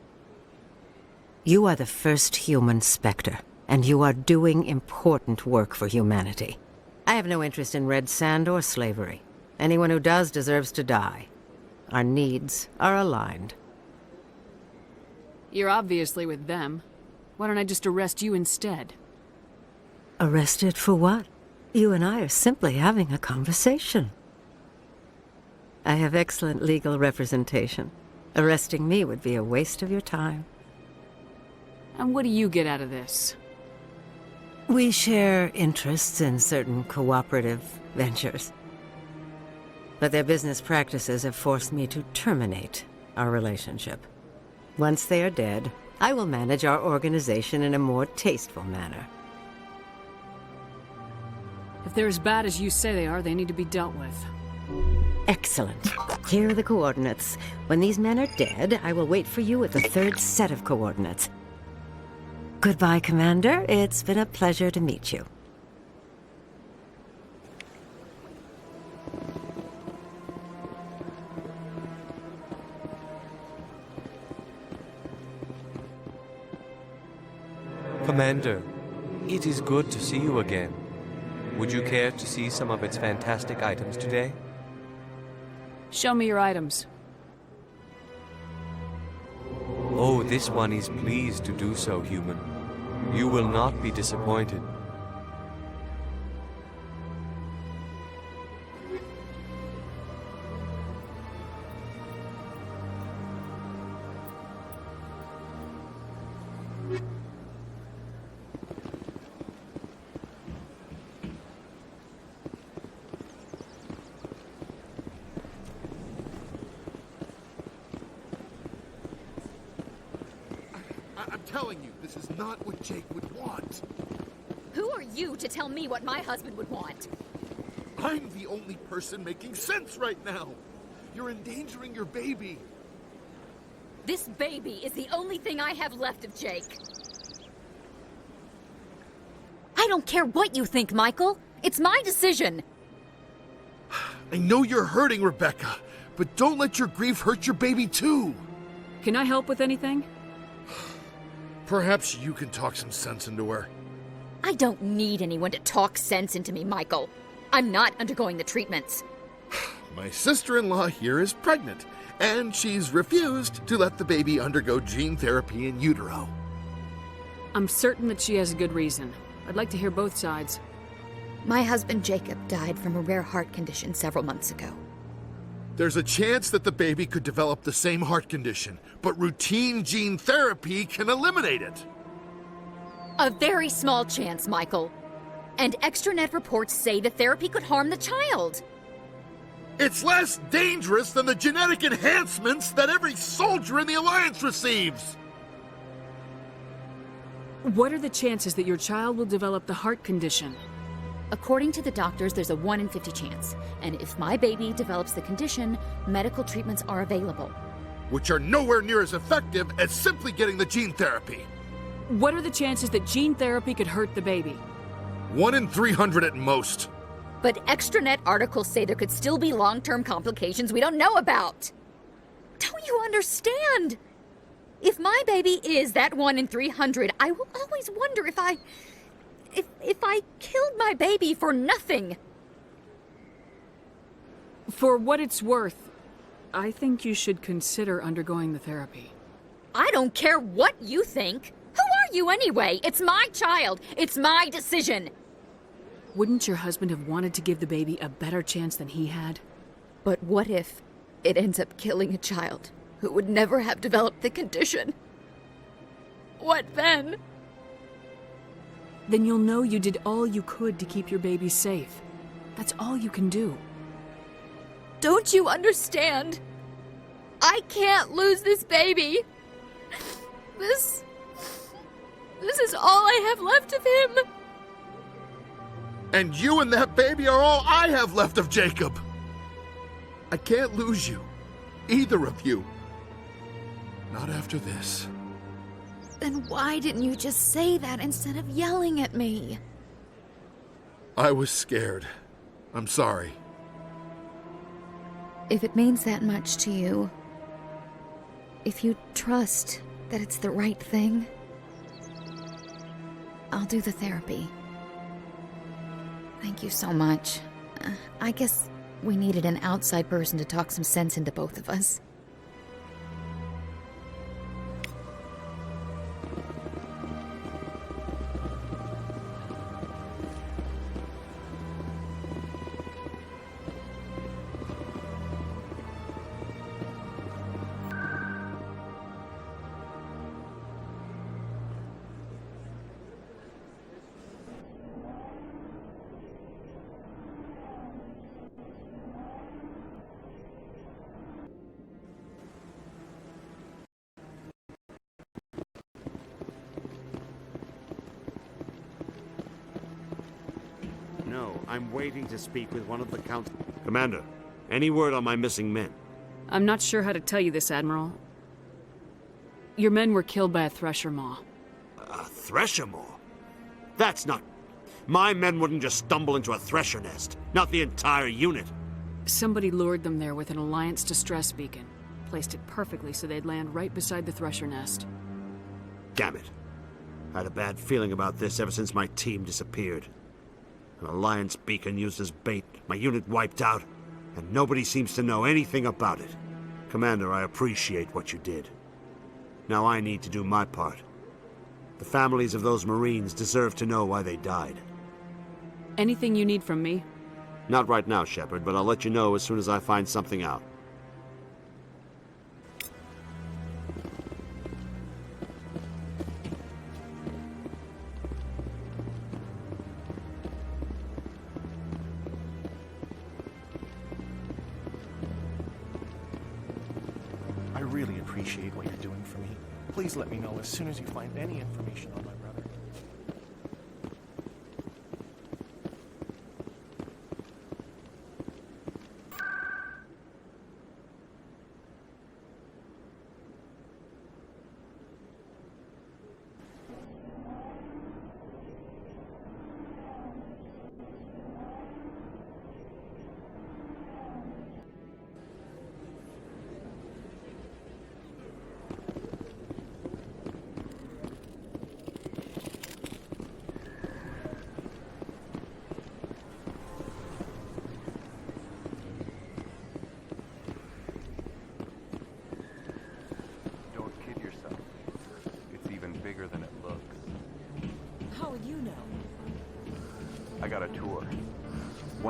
R: You are the first human Spectre, and you are doing important work for humanity. I have no interest in red sand or slavery. Anyone who does deserves to die. Our needs are aligned.
B: You're obviously with them. Why don't I just arrest you instead?
R: Arrested for what? You and I are simply having a conversation. I have excellent legal representation. Arresting me would be a waste of your time.
B: And what do you get out of this?
R: We share interests in certain cooperative ventures. But their business practices have forced me to terminate our relationship. Once they are dead, I will manage our organization in a more tasteful manner.
B: If they're as bad as you say they are, they need to be dealt with.
R: Excellent. Here are the coordinates. When these men are dead, I will wait for you at the third set of coordinates. Goodbye, Commander. It's been a pleasure to meet you.
S: Commander, it is good to see you again. Would you care to see some of its fantastic items today?
B: Show me your items.
S: Oh, this one is pleased to do so, human. You will not be disappointed.
T: I'm telling you, this is not what Jake would want.
U: Who are you to tell me what my husband would want?
T: I'm the only person making sense right now. You're endangering your baby.
U: This baby is the only thing I have left of Jake. I don't care what you think, Michael. It's my decision.
T: I know you're hurting, Rebecca, but don't let your grief hurt your baby too.
B: Can I help with anything?
T: Perhaps you can talk some sense into her.
U: I don't need anyone to talk sense into me, Michael. I'm not undergoing the treatments.
T: My sister-in-law here is pregnant, and she's refused to let the baby undergo gene therapy in utero.
B: I'm certain that she has a good reason. I'd like to hear both sides.
U: My husband Jacob died from a rare heart condition several months ago.
T: There's a chance that the baby could develop the same heart condition, but routine gene therapy can eliminate it.
U: A very small chance, Michael. And extranet reports say the therapy could harm the child.
T: It's less dangerous than the genetic enhancements that every soldier in the Alliance receives.
B: What are the chances that your child will develop the heart condition?
U: According to the doctors, there's a 1 in 50 chance. And if my baby develops the condition, medical treatments are available.
T: Which are nowhere near as effective as simply getting the gene therapy.
B: What are the chances that gene therapy could hurt the baby?
T: 1 in 300 at most.
U: But extranet articles say there could still be long-term complications we don't know about. Don't you understand? If my baby is that 1 in 300, I will always wonder if I killed my baby for nothing.
B: For what it's worth, I think you should consider undergoing the therapy.
U: I don't care what you think. Who are you anyway? It's my child. It's my decision.
B: Wouldn't your husband have wanted to give the baby a better chance than he had?
U: But what if it ends up killing a child who would never have developed the condition? What then?
B: Then you'll know you did all you could to keep your baby safe. That's all you can do.
U: Don't you understand? I can't lose this baby. This is all I have left of him.
T: And you and that baby are all I have left of Jacob. I can't lose you. Either of you. Not after this.
K: Then why didn't you just say that instead of yelling at me?
T: I was scared. I'm sorry.
K: If it means that much to you, if you trust that it's the right thing, I'll do the therapy. Thank you so much. I guess we needed an outside person to talk some sense into both of us.
V: No, I'm waiting to speak with one of the council. Commander, any word on my missing men?
B: I'm not sure how to tell you this, Admiral. Your men were killed by a thresher maw.
V: A thresher maw? That's not... My men wouldn't just stumble into a thresher nest. Not the entire unit.
B: Somebody lured them there with an Alliance distress beacon. Placed it perfectly so they'd land right beside the thresher nest.
V: Damn it. I had a bad feeling about this ever since my team disappeared. An Alliance beacon used as bait, my unit wiped out, and nobody seems to know anything about it. Commander, I appreciate what you did. Now I need to do my part. The families of those Marines deserve to know why they died.
B: Anything you need from me?
V: Not right now, Shepard, but I'll let you know as soon as I find something out.
W: I really appreciate what you're doing for me. Please let me know as soon as you find any information on my brother.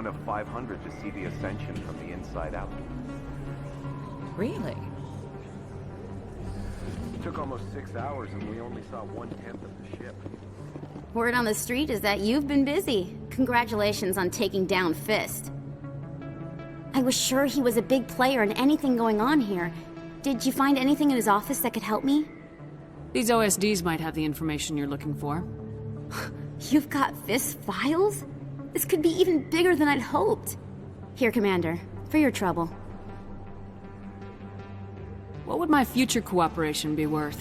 A: one of 500 to see the Ascension from the inside out.
L: Really?
A: It took almost 6 hours and we only saw 1/10 of the ship.
D: Word on the street is that you've been busy. Congratulations on taking down Fist. I was sure he was a big player in anything going on here. Did you find anything in his office that could help me?
B: These OSDs might have the information you're looking for.
D: You've got Fist files? This could be even bigger than I'd hoped. Here, Commander, for your trouble.
B: What would my future cooperation be worth?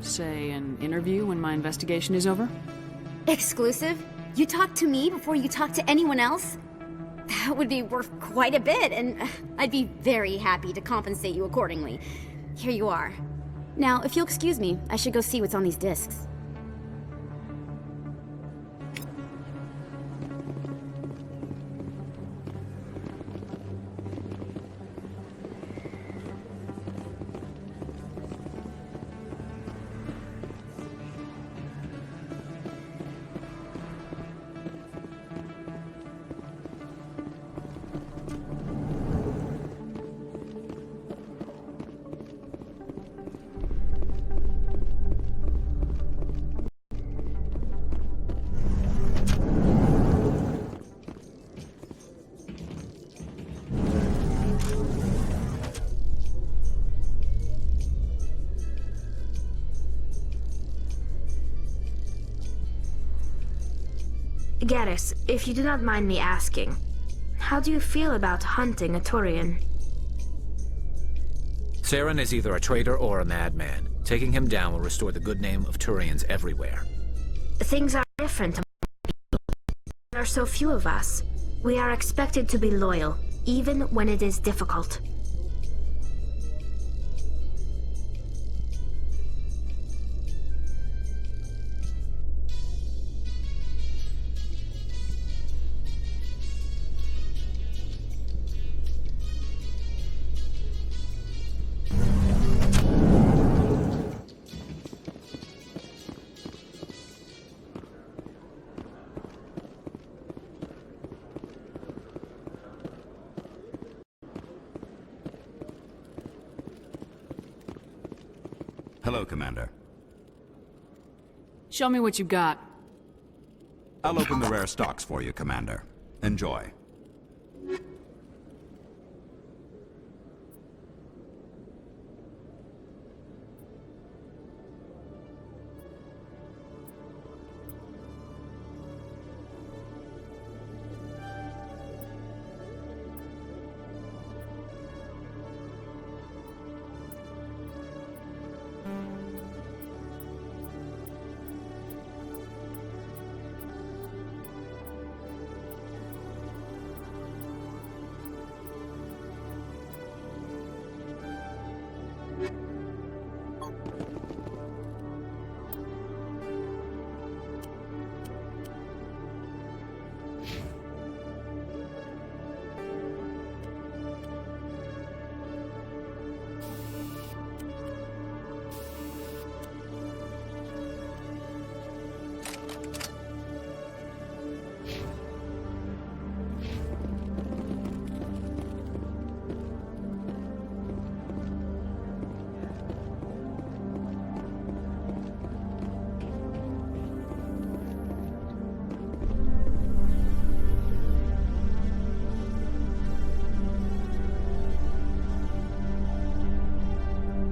B: Say, an interview when my investigation is over?
D: Exclusive? You talk to me before you talk to anyone else? That would be worth quite a bit, and I'd be very happy to compensate you accordingly. Here you are. Now, if you'll excuse me, I should go see what's on these discs.
E: Garrus, if you do not mind me asking, how do you feel about hunting a Turian?
C: Saren is either a traitor or a madman. Taking him down will restore the good name of Turians everywhere.
E: Things are different. There are so few of us. We are expected to be loyal, even when it is difficult.
F: Hello, Commander.
B: Show me what you got.
F: I'll open the rare stocks for you, Commander. Enjoy.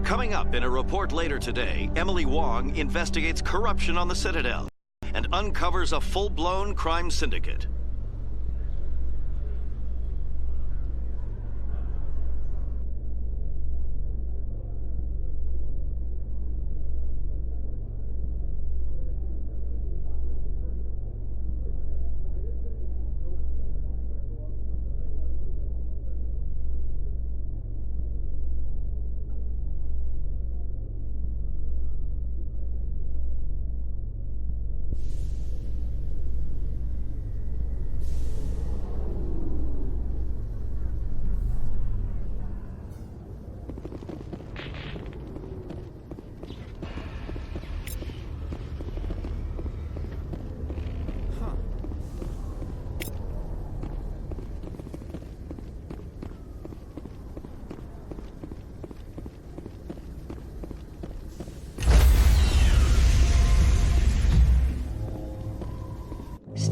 J: Coming up in a report later today, Emily Wong investigates corruption on the Citadel and uncovers a full-blown crime syndicate.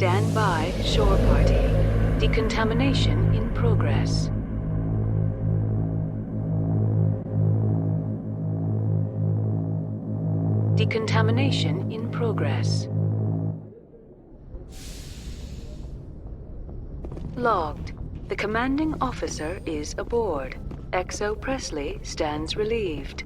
B: Stand by, shore party. Decontamination in progress. Decontamination in progress. Logged. The commanding officer is aboard. XO Presley stands relieved.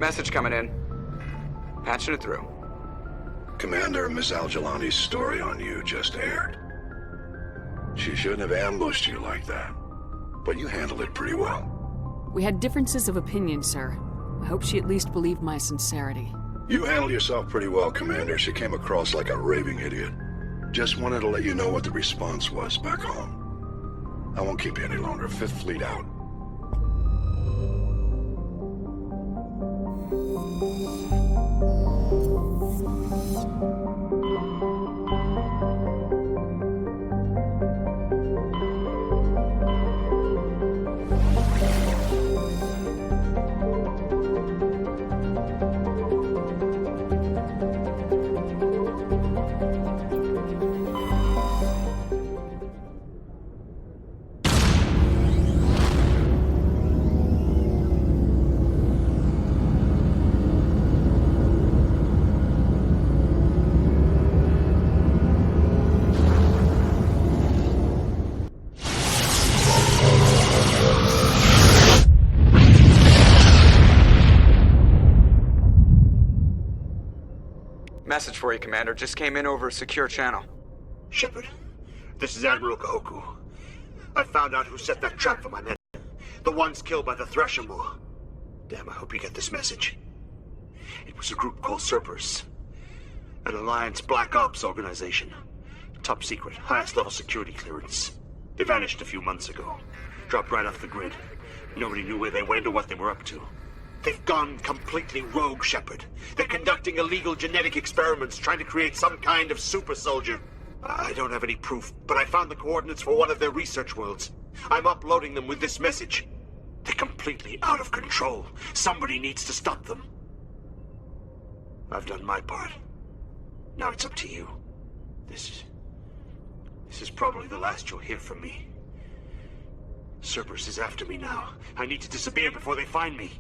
H: Message coming in. Patching it through.
I: Commander, Miss Al-Jalani's story on you just aired. She shouldn't have ambushed you like that, but you handled it pretty well.
B: We had differences of opinion, sir. I hope she at least believed my sincerity.
I: You handled yourself pretty well, Commander. She came across like a raving idiot. Just wanted to let you know what the response was back home. I won't keep you any longer. Fifth Fleet out.
H: Message for you, Commander. Just came in over a secure channel.
V: Shepard, this is Admiral Kahoku. I found out who set that trap for my men. The ones killed by the Thresher Moor. Damn, I hope you get this message. It was a group called Cerberus. An Alliance Black Ops organization. Top secret, highest level security clearance. They vanished a few months ago. Dropped right off the grid. Nobody knew where they went or what they were up to. They've gone completely rogue, Shepard. They're conducting illegal genetic experiments, trying to create some kind of super soldier. I don't have any proof, but I found the coordinates for one of their research worlds. I'm uploading them with this message. They're completely out of control. Somebody needs to stop them. I've done my part. Now it's up to you. This is probably the last you'll hear from me. Cerberus is after me now. I need to disappear before they find me.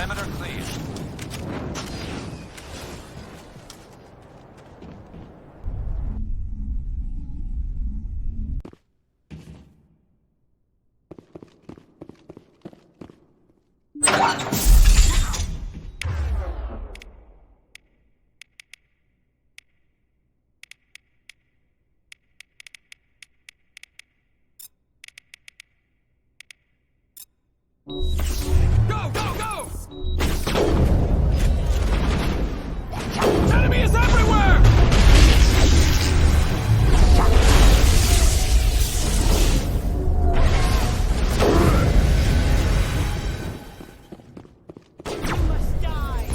C: Perimeter clear.
G: Go, go, go! Enemy is everywhere! You must die!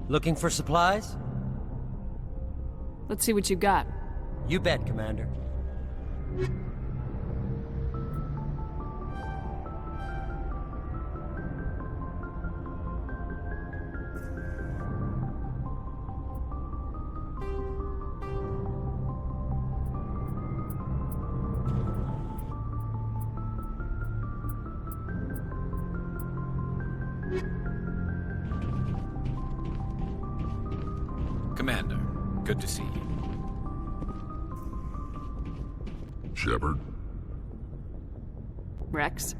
M: Looking for supplies?
B: Let's see what you got.
M: You bet, Commander.
C: Commander, good to see you.
I: Shepard?
B: Rex?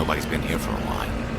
C: Nobody's been here for a while.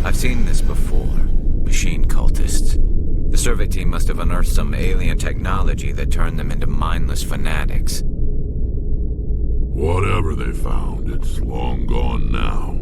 C: I've seen this before. Machine cultists. The survey team must have unearthed some alien technology that turned them into mindless fanatics.
N: Whatever they found, it's long gone now.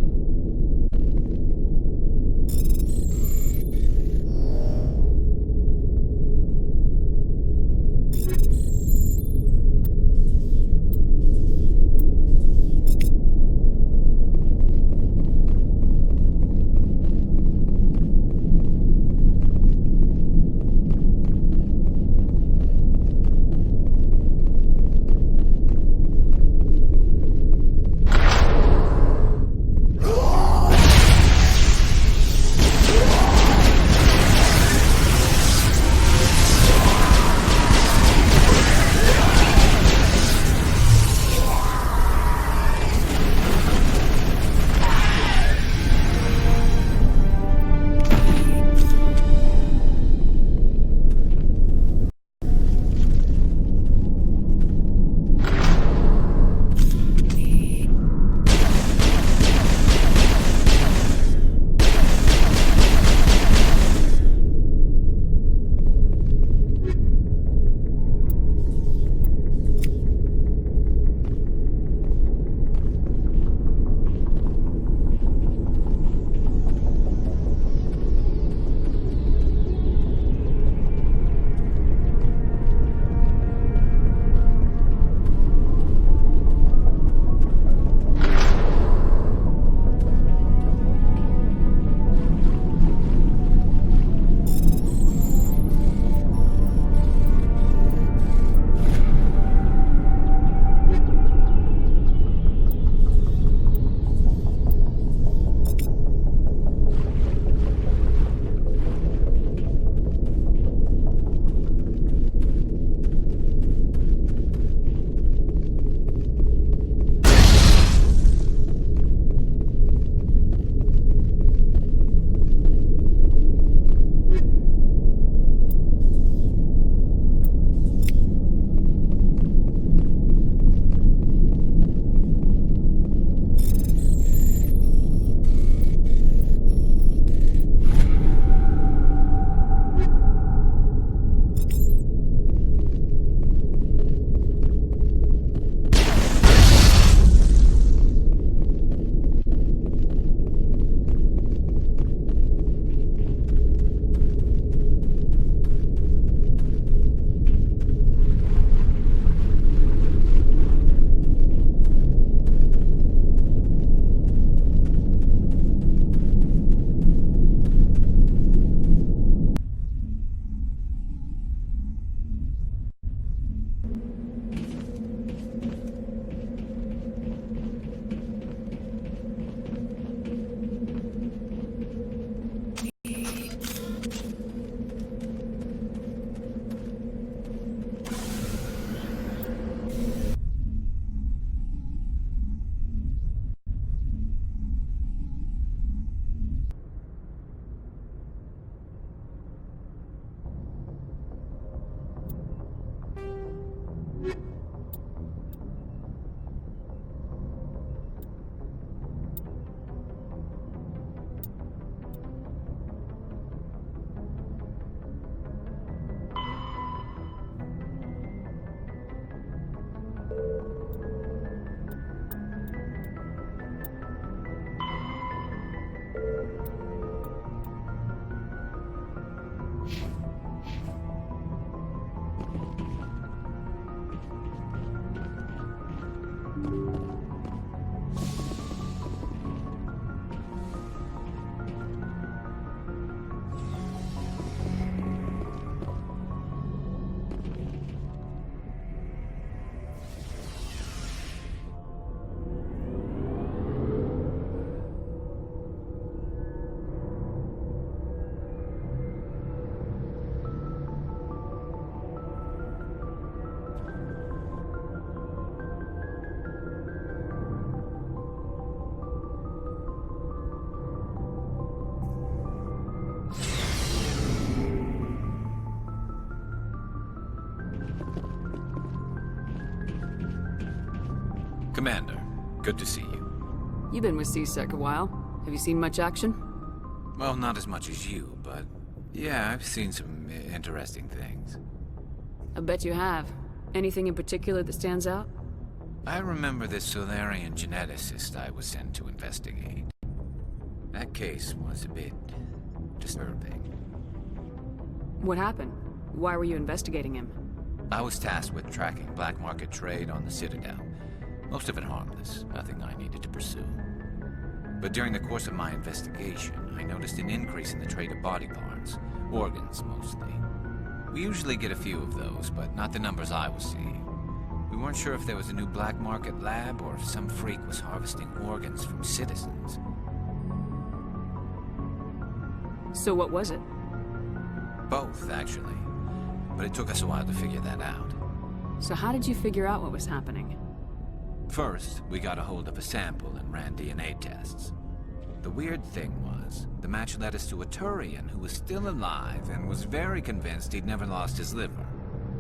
C: Commander, good to see you.
B: You've been with CSEC a while. Have you seen much action?
C: Well, not as much as you, but yeah, I've seen some interesting things.
B: I bet you have. Anything in particular that stands out?
C: I remember this Solarian geneticist I was sent to investigate. That case was a bit disturbing.
B: What happened? Why were you investigating him?
C: I was tasked with tracking black market trade on the Citadel. Most of it harmless, nothing I needed to pursue. But during the course of my investigation, I noticed an increase in the trade of body parts, organs mostly. We usually get a few of those, but not the numbers I was seeing. We weren't sure if there was a new black market lab or if some freak was harvesting organs from citizens.
B: So what was it?
C: Both, actually. But it took us a while to figure that out.
B: So how did you figure out what was happening?
C: First, we got a hold of a sample and ran DNA tests. The weird thing was, the match led us to a Turian who was still alive and was very convinced he'd never lost his liver.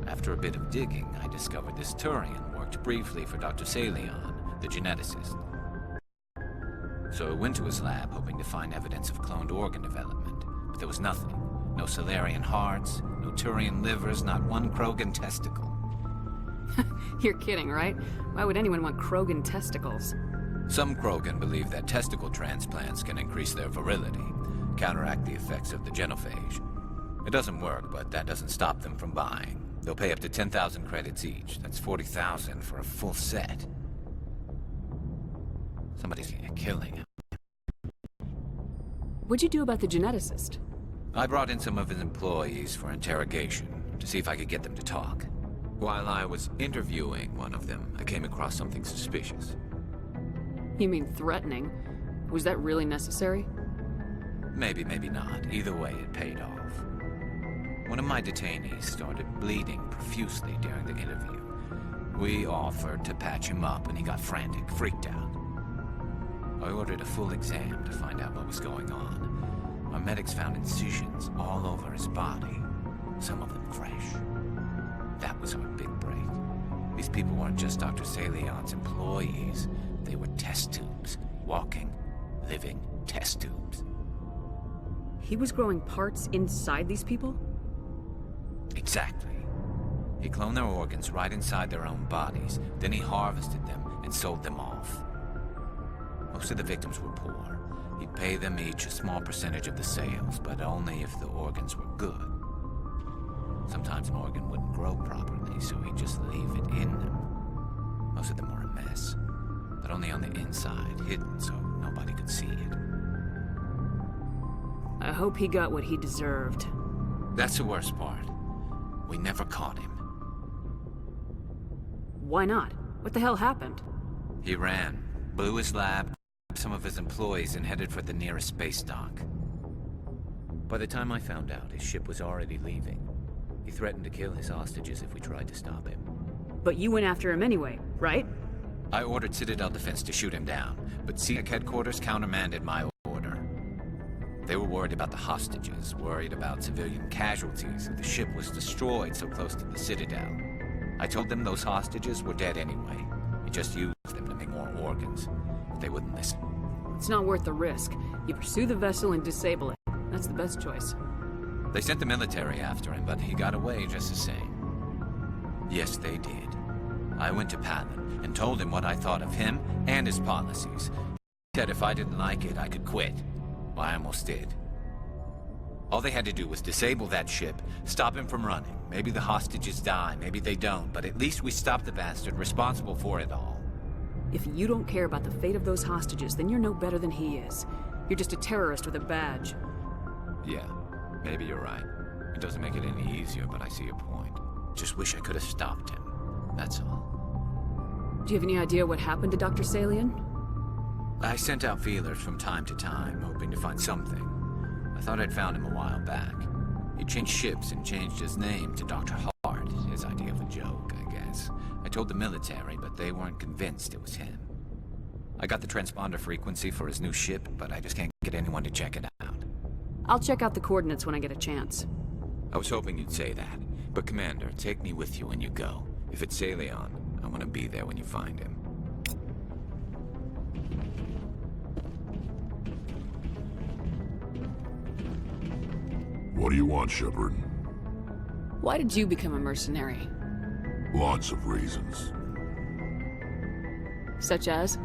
C: After a bit of digging, I discovered this Turian worked briefly for Dr. Salion, the geneticist. So I went to his lab hoping to find evidence of cloned organ development, but there was nothing. No Solarian hearts, no Turian livers, not one Krogan testicle.
B: You're kidding, right? Why would anyone want Krogan testicles?
C: Some Krogan believe that testicle transplants can increase their virility, counteract the effects of the genophage. It doesn't work, but that doesn't stop them from buying. They'll pay up to 10,000 credits each. That's 40,000 for a full set. Somebody's killing him.
B: What'd you do about the geneticist?
C: I brought in some of his employees for interrogation, to see if I could get them to talk. While I was interviewing one of them, I came across something suspicious.
B: You mean threatening? Was that really necessary?
C: Maybe, maybe not. Either way, it paid off. One of my detainees started bleeding profusely during the interview. We offered to patch him up, and he got frantic, freaked out. I ordered a full exam to find out what was going on. Our medics found incisions all over his body, some of them fresh. That was our big break. These people weren't just Dr. Salion's employees. They were test tubes. Walking, living test tubes.
B: He was growing parts inside these people?
C: Exactly. He cloned their organs right inside their own bodies. Then he harvested them and sold them off. Most of the victims were poor. He'd pay them each a small percentage of the sales, but only if the organs were good. Sometimes an organ wouldn't grow properly, so he'd just leave it in them. Most of them were a mess, but only on the inside, hidden so nobody could see it.
B: I hope he got what he deserved.
C: That's the worst part. We never caught him.
B: Why not? What the hell happened?
C: He ran, blew his lab, some of his employees, and headed for the nearest space dock. By the time I found out, his ship was already leaving. He threatened to kill his hostages if we tried to stop him.
B: But you went after him anyway, right?
C: I ordered Citadel Defense to shoot him down, but CSEC headquarters countermanded my order. They were worried about the hostages, worried about civilian casualties if the ship was destroyed so close to the Citadel. I told them those hostages were dead anyway. We just used them to make more organs. But they wouldn't listen.
B: It's not worth the risk. You pursue the vessel and disable it. That's the best choice.
C: They sent the military after him, but he got away just the same. Yes, they did. I went to Palin and told him what I thought of him and his policies. He said if I didn't like it, I could quit. Well, I almost did. All they had to do was disable that ship, stop him from running. Maybe the hostages die, maybe they don't, but at least we stopped the bastard responsible for it all.
B: If you don't care about the fate of those hostages, then you're no better than he is. You're just a terrorist with a badge.
C: Yeah, maybe you're right. It doesn't make it any easier, but I see your point. Just wish I could have stopped him. That's all.
B: Do you have any idea what happened to Dr. Salion?
C: I sent out feelers from time to time, hoping to find something. I thought I'd found him a while back. He changed ships and changed his name to Dr. Hart, his idea of a joke, I guess. I told the military, but they weren't convinced it was him. I got the transponder frequency for his new ship, but I just can't get anyone to check it out.
B: I'll check out the coordinates when I get a chance.
C: I was hoping you'd say that. But Commander, take me with you when you go. If it's Salion, I want to be there when you find him.
N: What do you want, Shepard?
B: Why did you become a mercenary?
N: Lots of reasons.
B: Such as?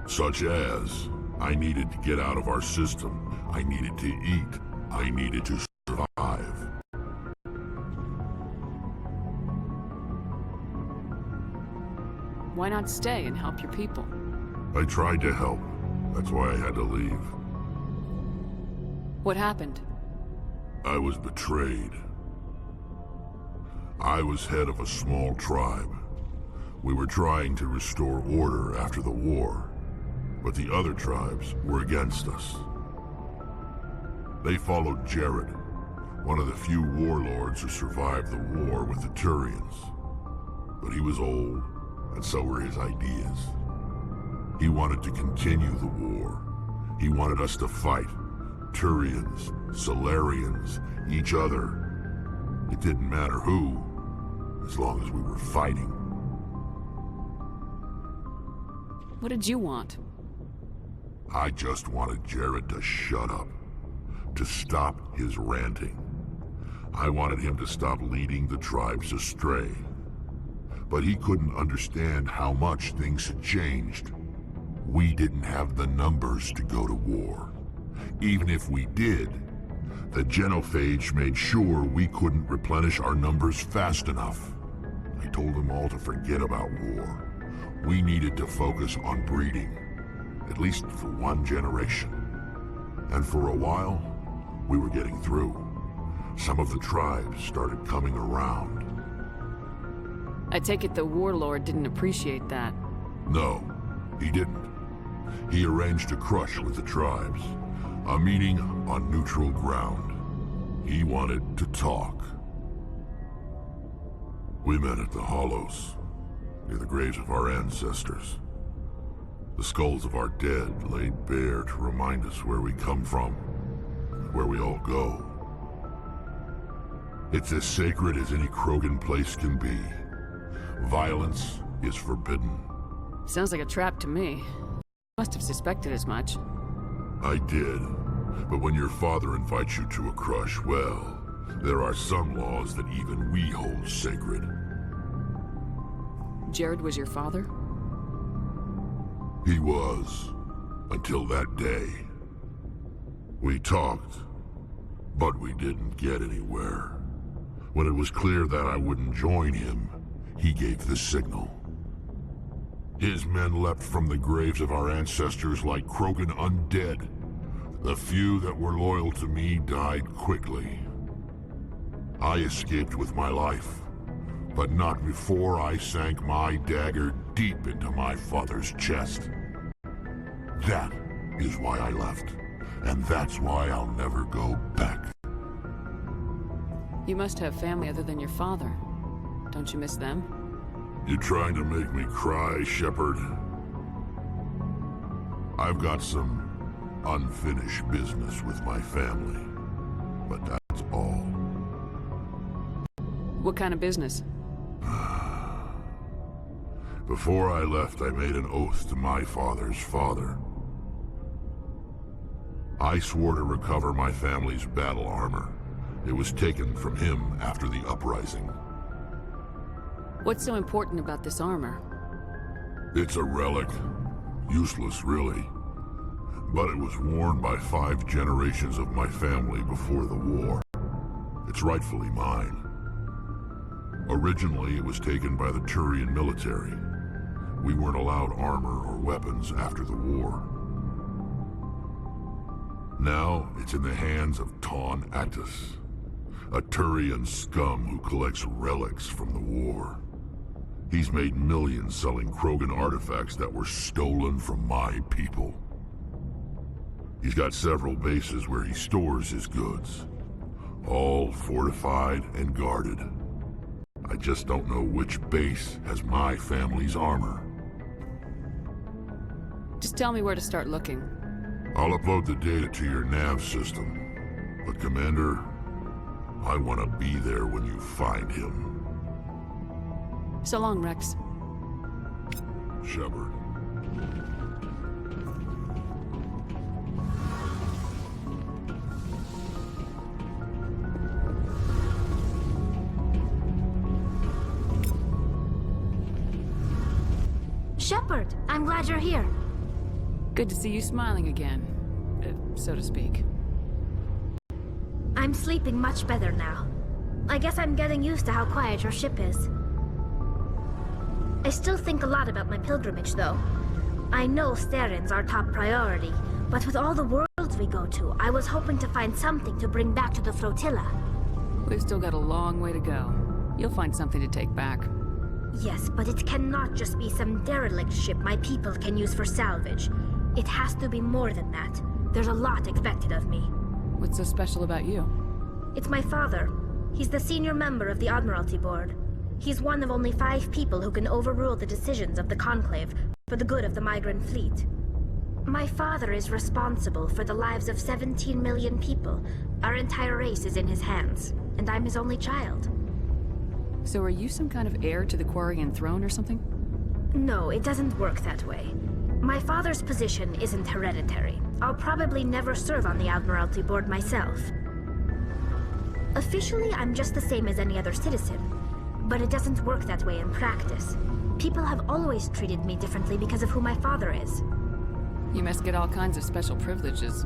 N: Such as, I needed to get out of our system. I needed to eat. I needed to survive.
B: Why not stay and help your people?
N: I tried to help. That's why I had to leave.
B: What happened?
N: I was betrayed. I was head of a small tribe. We were trying to restore order after the war, but the other tribes were against us. They followed Jared, one of the few warlords who survived the war with the Turians. But he was old, and so were his ideas. He wanted to continue the war. He wanted us to fight. Turians, Solarians, each other. It didn't matter who, as long as we were fighting.
B: What did you want?
N: I just wanted Jared to shut up, to stop his ranting. I wanted him to stop leading the tribes astray. But he couldn't understand how much things had changed. We didn't have the numbers to go to war. Even if we did, the genophage made sure we couldn't replenish our numbers fast enough. I told them all to forget about war. We needed to focus on breeding, at least for one generation. And for a while, we were getting through. Some of the tribes started coming around.
B: I take it the warlord didn't appreciate that.
N: No, he didn't. He arranged a crush with the tribes, a meeting on neutral ground. He wanted to talk. We met at the Hollows, near the graves of our ancestors. The skulls of our dead laid bare to remind us where we come from, and where we all go. It's as sacred as any Krogan place can be. Violence is forbidden.
B: Sounds like a trap to me. Must have suspected as much.
N: I did. But when your father invites you to a crush, well, there are some laws that even we hold sacred.
B: Jared was your father?
N: He was, until that day. We talked, but we didn't get anywhere. When it was clear that I wouldn't join him, he gave the signal. His men leapt from the graves of our ancestors like Krogan undead. The few that were loyal to me died quickly. I escaped with my life, but not before I sank my dagger deep into my father's chest. That is why I left, and that's why I'll never go back.
B: You must have family other than your father. Don't you miss them?
N: You trying to make me cry, Shepard? I've got some unfinished business with my family, but that's all.
B: What kind of business?
N: Before I left, I made an oath to my father's father. I swore to recover my family's battle armor. It was taken from him after the uprising.
B: What's so important about this armor?
N: It's a relic. Useless, really. But it was worn by 5 generations of my family before the war. It's rightfully mine. Originally, it was taken by the Turian military. We weren't allowed armor or weapons after the war. Now, it's in the hands of Ton Actus, a Turian scum who collects relics from the war. He's made millions selling Krogan artifacts that were stolen from my people. He's got several bases where he stores his goods, all fortified and guarded. I just don't know which base has my family's armor.
B: Just tell me where to start looking.
N: I'll upload the data to your nav system. But Commander, I want to be there when you find him.
B: So long, Rex.
N: Shepard.
E: Shepard, I'm glad you're here.
B: Good to see you smiling again, so to speak.
E: I'm sleeping much better now. I guess I'm getting used to how quiet your ship is. I still think a lot about my pilgrimage, though. I know Starin's our top priority, but with all the worlds we go to, I was hoping to find something to bring back to the flotilla.
B: We've still got a long way to go. You'll find something to take back.
E: Yes, but it cannot just be some derelict ship my people can use for salvage. It has to be more than that. There's a lot expected of me.
B: What's so special about you?
E: It's my father. He's the senior member of the Admiralty Board. He's one of only 5 people who can overrule the decisions of the Conclave for the good of the migrant fleet. My father is responsible for the lives of 17 million people. Our entire race is in his hands, and I'm his only child.
B: So are you some kind of heir to the Quarian throne or something?
E: No, it doesn't work that way. My father's position isn't hereditary. I'll probably never serve on the Admiralty Board myself. Officially, I'm just the same as any other citizen, but it doesn't work that way in practice. People have always treated me differently because of who my father is.
B: You must get all kinds of special privileges.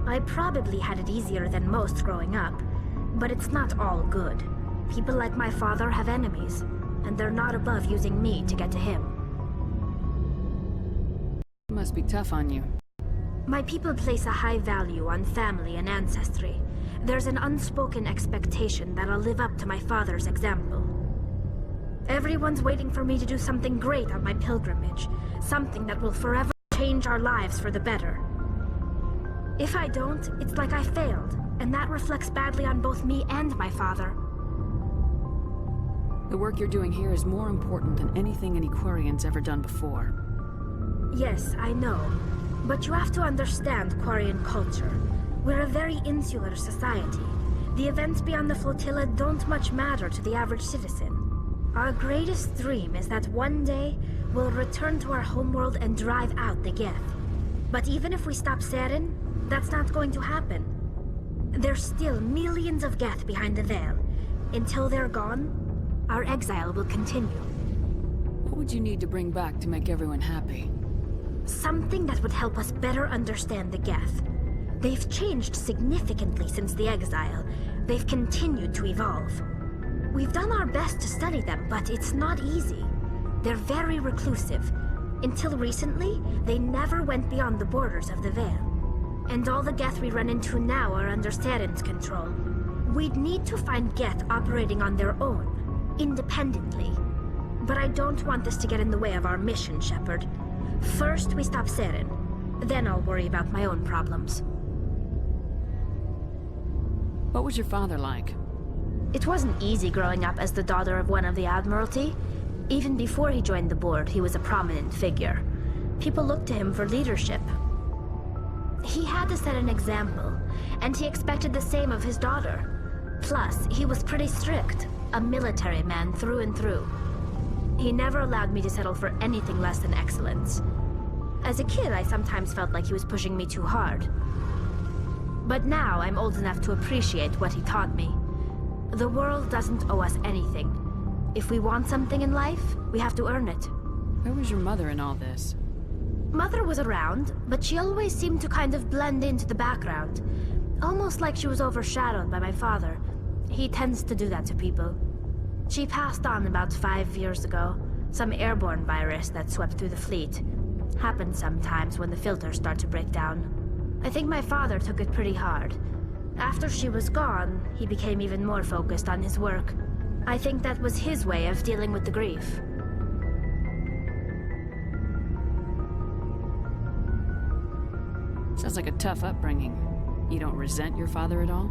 E: I probably had it easier than most growing up, but it's not all good. People like my father have enemies, and they're not above using me to get to him.
B: It must be tough on you.
E: My people place a high value on family and ancestry. There's an unspoken expectation that I'll live up to my father's example. Everyone's waiting for me to do something great on my pilgrimage, something that will forever change our lives for the better. If I don't, it's like I failed, and that reflects badly on both me and my father.
B: The work you're doing here is more important than anything any Quarian's ever done before.
E: Yes, I know. But you have to understand Quarian culture. We're a very insular society. The events beyond the flotilla don't much matter to the average citizen. Our greatest dream is that one day we'll return to our homeworld and drive out the Geth. But even if we stop Saren, that's not going to happen. There's still millions of Geth behind the veil. Until they're gone, our exile will continue.
B: What would you need to bring back to make everyone happy?
E: Something that would help us better understand the Geth. They've changed significantly since the exile. They've continued to evolve. We've done our best to study them, but it's not easy. They're very reclusive. Until recently, they never went beyond the borders of the Veil. And all the Geth we run into now are under Saren's control. We'd need to find Geth operating on their own, independently. But I don't want this to get in the way of our mission, Shepard. First, we stop Saren. Then I'll worry about my own problems.
B: What was your father like?
E: It wasn't easy growing up as the daughter of one of the Admiralty. Even before he joined the board, he was a prominent figure. People looked to him for leadership. He had to set an example, and he expected the same of his daughter. Plus, he was pretty strict, a military man through and through. He never allowed me to settle for anything less than excellence. As a kid, I sometimes felt like he was pushing me too hard. But now I'm old enough to appreciate what he taught me. The world doesn't owe us anything. If we want something in life, we have to earn it.
B: Where was your mother in all this?
E: Mother was around, but she always seemed to kind of blend into the background. Almost like she was overshadowed by my father. He tends to do that to people. She passed on about 5 years ago. Some airborne virus that swept through the fleet. Happens sometimes when the filters start to break down. I think my father took it pretty hard. After she was gone, he became even more focused on his work. I think that was his way of dealing with the grief.
B: Sounds like a tough upbringing. You don't resent your father at all?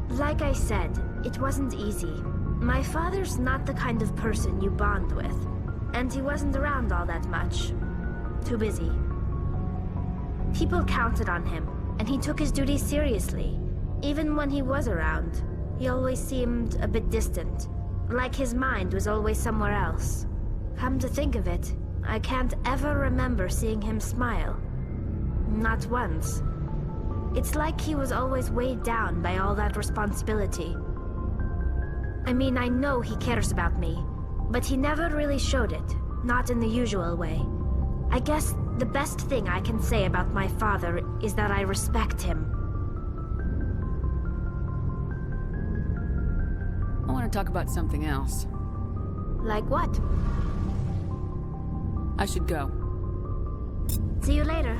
E: Like I said, it wasn't easy. My father's not the kind of person you bond with, and he wasn't around all that much. Too busy. People counted on him, and he took his duties seriously. Even when he was around, he always seemed a bit distant, like his mind was always somewhere else. Come to think of it, I can't ever remember seeing him smile. Not once. It's like he was always weighed down by all that responsibility. I mean, I know he cares about me, but he never really showed it. not in the usual way. I guess the best thing I can say about my father is that I respect him.
B: I want to talk about something else.
E: Like what?
B: I should go.
E: See you later.